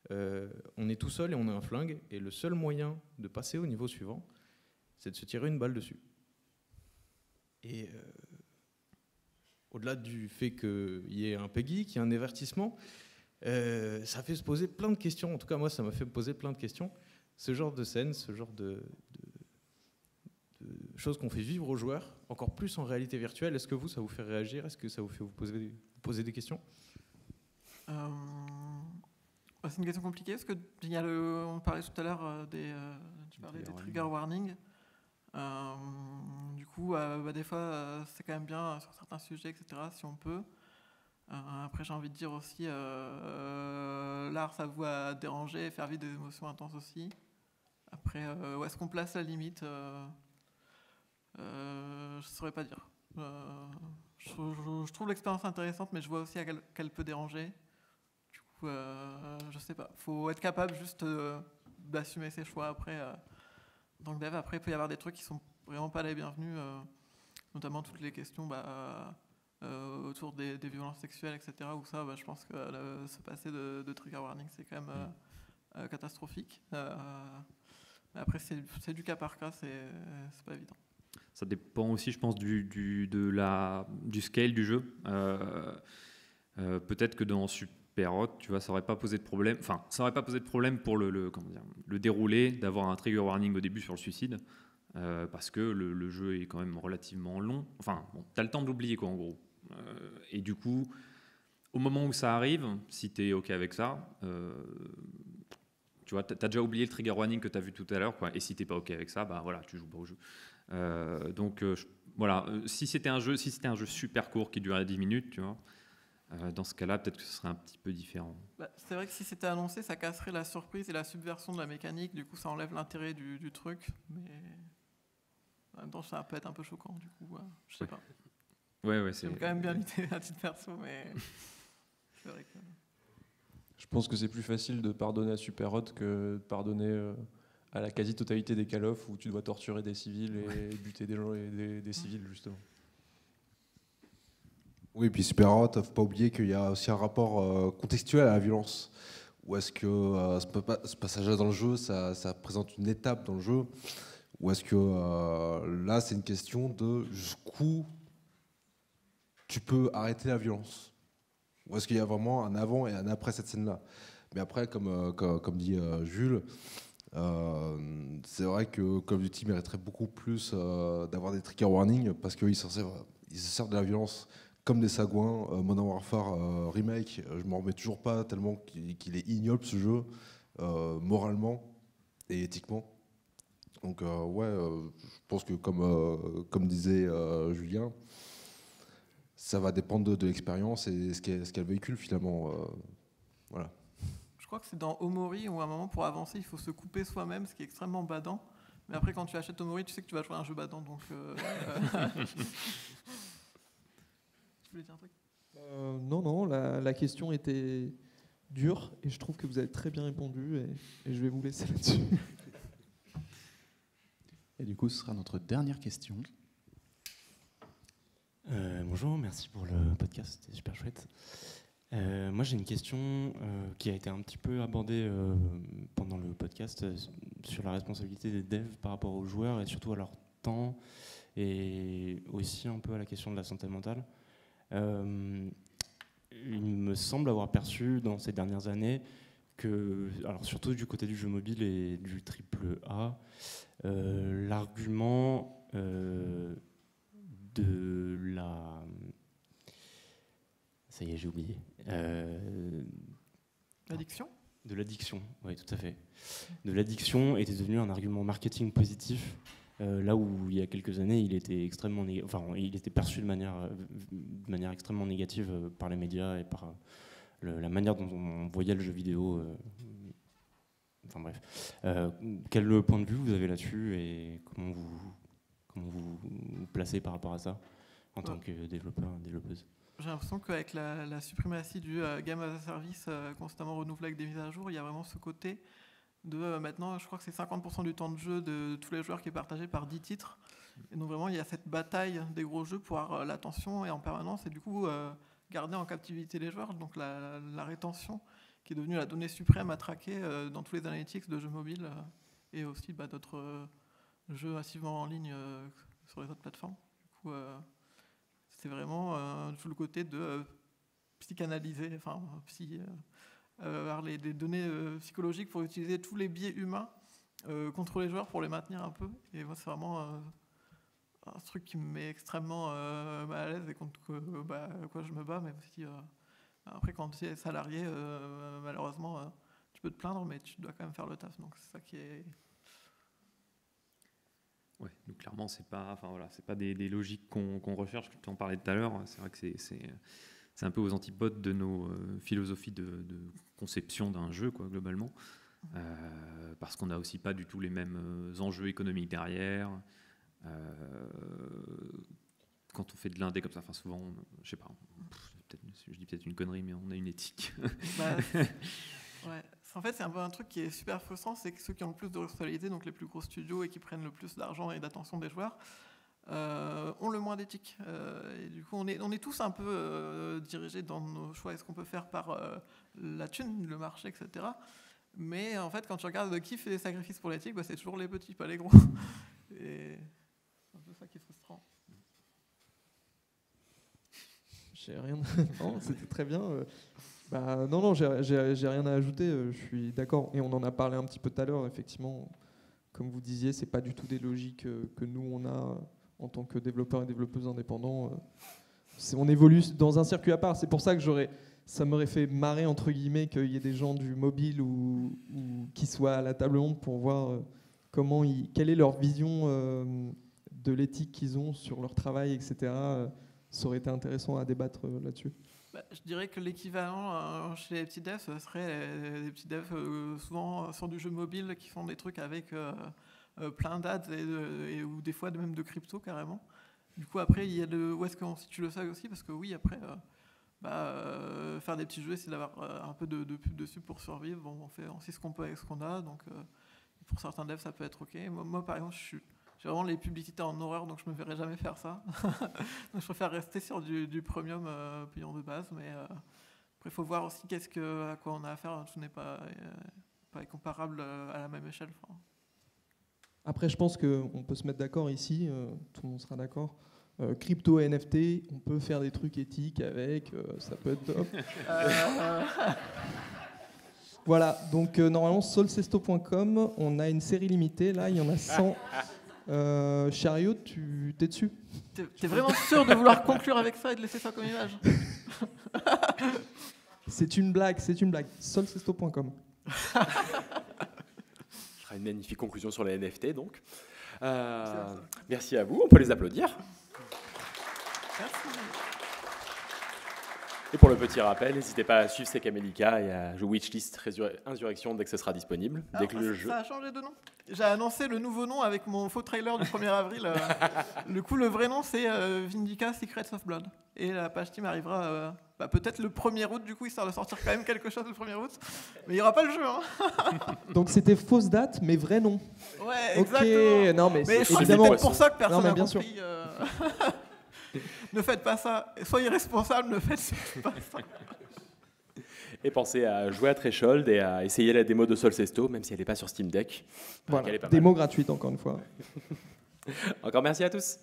on est tout seul et on a un flingue, et le seul moyen de passer au niveau suivant, c'est de se tirer une balle dessus. Et au-delà du fait qu'il y ait un PEGI, qu'il y ait un avertissement, ça fait se poser plein de questions. En tout cas, moi, ça m'a fait me poser plein de questions. Ce genre de scène, ce genre de choses qu'on fait vivre aux joueurs, encore plus en réalité virtuelle, est-ce que vous, ça vous fait réagir? Est-ce que ça vous fait vous poser des questions? C'est une question compliquée, parce que on parlait tout à l'heure tu parlais des trigger warnings. Du coup, des fois, c'est quand même bien sur certains sujets, etc., si on peut. Après, j'ai envie de dire aussi, l'art, ça vous a dérangé, faire vivre des émotions intenses aussi. Après, où est-ce qu'on place la limite? Je ne saurais pas dire. Je trouve l'expérience intéressante, mais je vois aussi qu'elle peut déranger. Du coup, je sais pas. Il faut être capable juste d'assumer ses choix après. Donc après, il peut y avoir des trucs qui sont vraiment pas les bienvenus, notamment toutes les questions autour des violences sexuelles, etc. Où ça, je pense que se passer de trigger warning, c'est quand même catastrophique. Après, c'est du cas par cas, c'est pas évident. Ça dépend aussi, je pense, du scale du jeu. Peut-être que dans Superhot, tu vois, ça n'aurait pas posé de problème. Enfin, ça n'aurait pas posé de problème pour le déroulé, d'avoir un trigger warning au début sur le suicide, parce que le jeu est quand même relativement long. Enfin, bon, tu as le temps de l'oublier, quoi, en gros. Et du coup, au moment où ça arrive, si tu es OK avec ça, tu vois, tu as déjà oublié le trigger warning que tu as vu tout à l'heure, quoi. Et si tu n'es pas OK avec ça, voilà, tu joues pas au jeu. Voilà, si c'était un jeu super court qui durait 10 minutes, tu vois, dans ce cas-là, peut-être que ce serait un petit peu différent. C'est vrai que si c'était annoncé, ça casserait la surprise et la subversion de la mécanique, du coup ça enlève l'intérêt du truc, mais en même temps ça peut être un peu choquant, du coup, je sais pas. Ouais, c'est quand même bien l'idée à titre perso, mais c'est vrai que... Je pense que c'est plus facile de pardonner à Superhot que de pardonner à la quasi-totalité des Call of où tu dois torturer des civils et buter des gens et des civils, justement. Oui, et puis Superhot, il ne faut pas oublier qu'il y a aussi un rapport contextuel à la violence. Ou est-ce que ce passage-là dans le jeu, ça présente une étape dans le jeu? Ou est-ce que là, c'est une question de jusqu'où tu peux arrêter la violence? Ou est-ce qu'il y a vraiment un avant et un après cette scène-là? Mais après, comme dit Jules, c'est vrai que Call of Duty mériterait beaucoup plus d'avoir des trigger warnings parce qu'ils se servent de la violence comme des sagouins. Modern Warfare Remake, je m'en remets toujours pas tellement qu'il est ignoble ce jeu, moralement et éthiquement. Donc je pense que comme disait Julien, ça va dépendre de l'expérience et ce qu'elle véhicule finalement. Voilà. Je crois que c'est dans Omori où à un moment pour avancer il faut se couper soi-même, ce qui est extrêmement badant. Mais après quand tu achètes Omori, tu sais que tu vas jouer à un jeu badant. Donc, Tu voulais dire un truc? Non, la question était dure et je trouve que vous avez très bien répondu et je vais vous laisser là-dessus. Et du coup, ce sera notre dernière question. Bonjour, merci pour le podcast, c'était super chouette. Moi j'ai une question qui a été un petit peu abordée pendant le podcast sur la responsabilité des devs par rapport aux joueurs et surtout à leur temps et aussi un peu à la question de la santé mentale. Il me semble avoir perçu dans ces dernières années que, alors surtout du côté du jeu mobile et du AAA, l'argument de la... Ça y est, j'ai oublié. L'addiction ? De l'addiction, oui, tout à fait. De l'addiction était devenu un argument marketing positif, là où il y a quelques années, il était il était perçu de manière extrêmement négative par les médias et par la manière dont on voyait le jeu vidéo. Enfin bref. Quel point de vue vous avez là-dessus et comment vous placez par rapport à ça en tant que développeur, développeuse? J'ai l'impression qu'avec la suprématie du Game as a Service constamment renouvelé avec des mises à jour, il y a vraiment ce côté de maintenant, je crois que c'est 50% du temps de jeu de tous les joueurs qui est partagé par 10 titres. Et donc vraiment, il y a cette bataille des gros jeux pour avoir l'attention et en permanence, et du coup, garder en captivité les joueurs. Donc la rétention, qui est devenue la donnée suprême à traquer dans tous les analytics de jeux mobiles, et aussi d'autres jeux massivement en ligne sur les autres plateformes. Du coup, c'est vraiment tout le côté de psychanalyser, avoir des données psychologiques pour utiliser tous les biais humains contre les joueurs pour les maintenir un peu. Et moi, c'est vraiment un truc qui me met extrêmement mal à l'aise et contre quoi je me bats, même si après, quand tu es salarié, malheureusement, tu peux te plaindre, mais tu dois quand même faire le taf. Donc c'est ça qui est... Ouais, donc clairement, c'est pas des logiques qu'on recherche. Tu en parlais tout à l'heure. C'est vrai que c'est un peu aux antipodes de nos philosophies de conception d'un jeu, quoi, globalement. Parce qu'on n'a aussi pas du tout les mêmes enjeux économiques derrière. Quand on fait de l'indé comme ça, souvent, je sais pas, je dis peut-être une connerie, mais on a une éthique. Ouais. En fait, c'est un peu un truc qui est super frustrant, c'est que ceux qui ont le plus de responsabilités, donc les plus gros studios et qui prennent le plus d'argent et d'attention des joueurs, ont le moins d'éthique. Et du coup, on est tous un peu dirigés dans nos choix et ce qu'on peut faire par la thune, le marché, etc. Mais en fait, quand tu regardes qui fait des sacrifices pour l'éthique, c'est toujours les petits, pas les gros. Et c'est un peu ça qui est frustrant. J'ai rien. Non, c'était très bien. Non, j'ai rien à ajouter. Je suis d'accord. Et on en a parlé un petit peu tout à l'heure. Effectivement, comme vous disiez, c'est pas du tout des logiques que nous on a en tant que développeurs et développeuses indépendants. On évolue dans un circuit à part. C'est pour ça que ça m'aurait fait marrer entre guillemets qu'il y ait des gens du mobile ou qui soient à la table ronde pour voir quelle est leur vision de l'éthique qu'ils ont sur leur travail, etc. Ça aurait été intéressant à débattre là-dessus. Je dirais que l'équivalent chez les petits devs, ce serait des petits devs souvent sur du jeu mobile qui font des trucs avec plein d'ads ou des fois même de crypto carrément. Du coup après il y a où est-ce qu'on situe le seuil aussi, parce que oui après faire des petits jeux, c'est d'avoir un peu de pub dessus pour survivre. Bon, on fait ce qu'on peut avec ce qu'on a, donc pour certains devs ça peut être ok. Moi par exemple j'ai vraiment les publicités en horreur, donc je me verrai jamais faire ça. Donc je préfère rester sur du premium payant de base, mais après il faut voir aussi à quoi on a affaire. Tout n'est pas comparable à la même échelle. Après, je pense qu'on peut se mettre d'accord ici, tout le monde sera d'accord. Crypto et NFT, on peut faire des trucs éthiques avec, ça peut être top. Voilà, donc normalement solcesto.com, on a une série limitée, là il y en a 100. Chariot, tu t'es dessus? T'es vraiment sûr de vouloir conclure avec ça et de laisser ça comme image? C'est une blague. Solcesto.com. Ce sera une magnifique conclusion sur les NFT, donc. Merci à vous, on peut les applaudir. Merci. Et pour le petit rappel, n'hésitez pas à suivre Sekamelika et à jouer Wishlist Insurrection dès que ce sera disponible. Dès que le jeu... Ça a changé de nom. J'ai annoncé le nouveau nom avec mon faux trailer du 1er avril. Du coup, le vrai nom, c'est Vindica Secrets of Blood. Et la page Steam arrivera peut-être le 1er août, du coup, histoire de sortir quand même quelque chose le 1er août. Mais il n'y aura pas le jeu. Hein. Donc c'était fausse date, mais vrai nom. Ouais, exactement. Ok, non, mais c'est peut-être pour ça que personne n'a compris. Ne faites pas ça. Soyez responsables, ne faites pas ça. Et pensez à jouer à Threshold et à essayer la démo de Solcesto, même si elle n'est pas sur Steam Deck. Voilà, démo gratuite encore une fois. Encore merci à tous.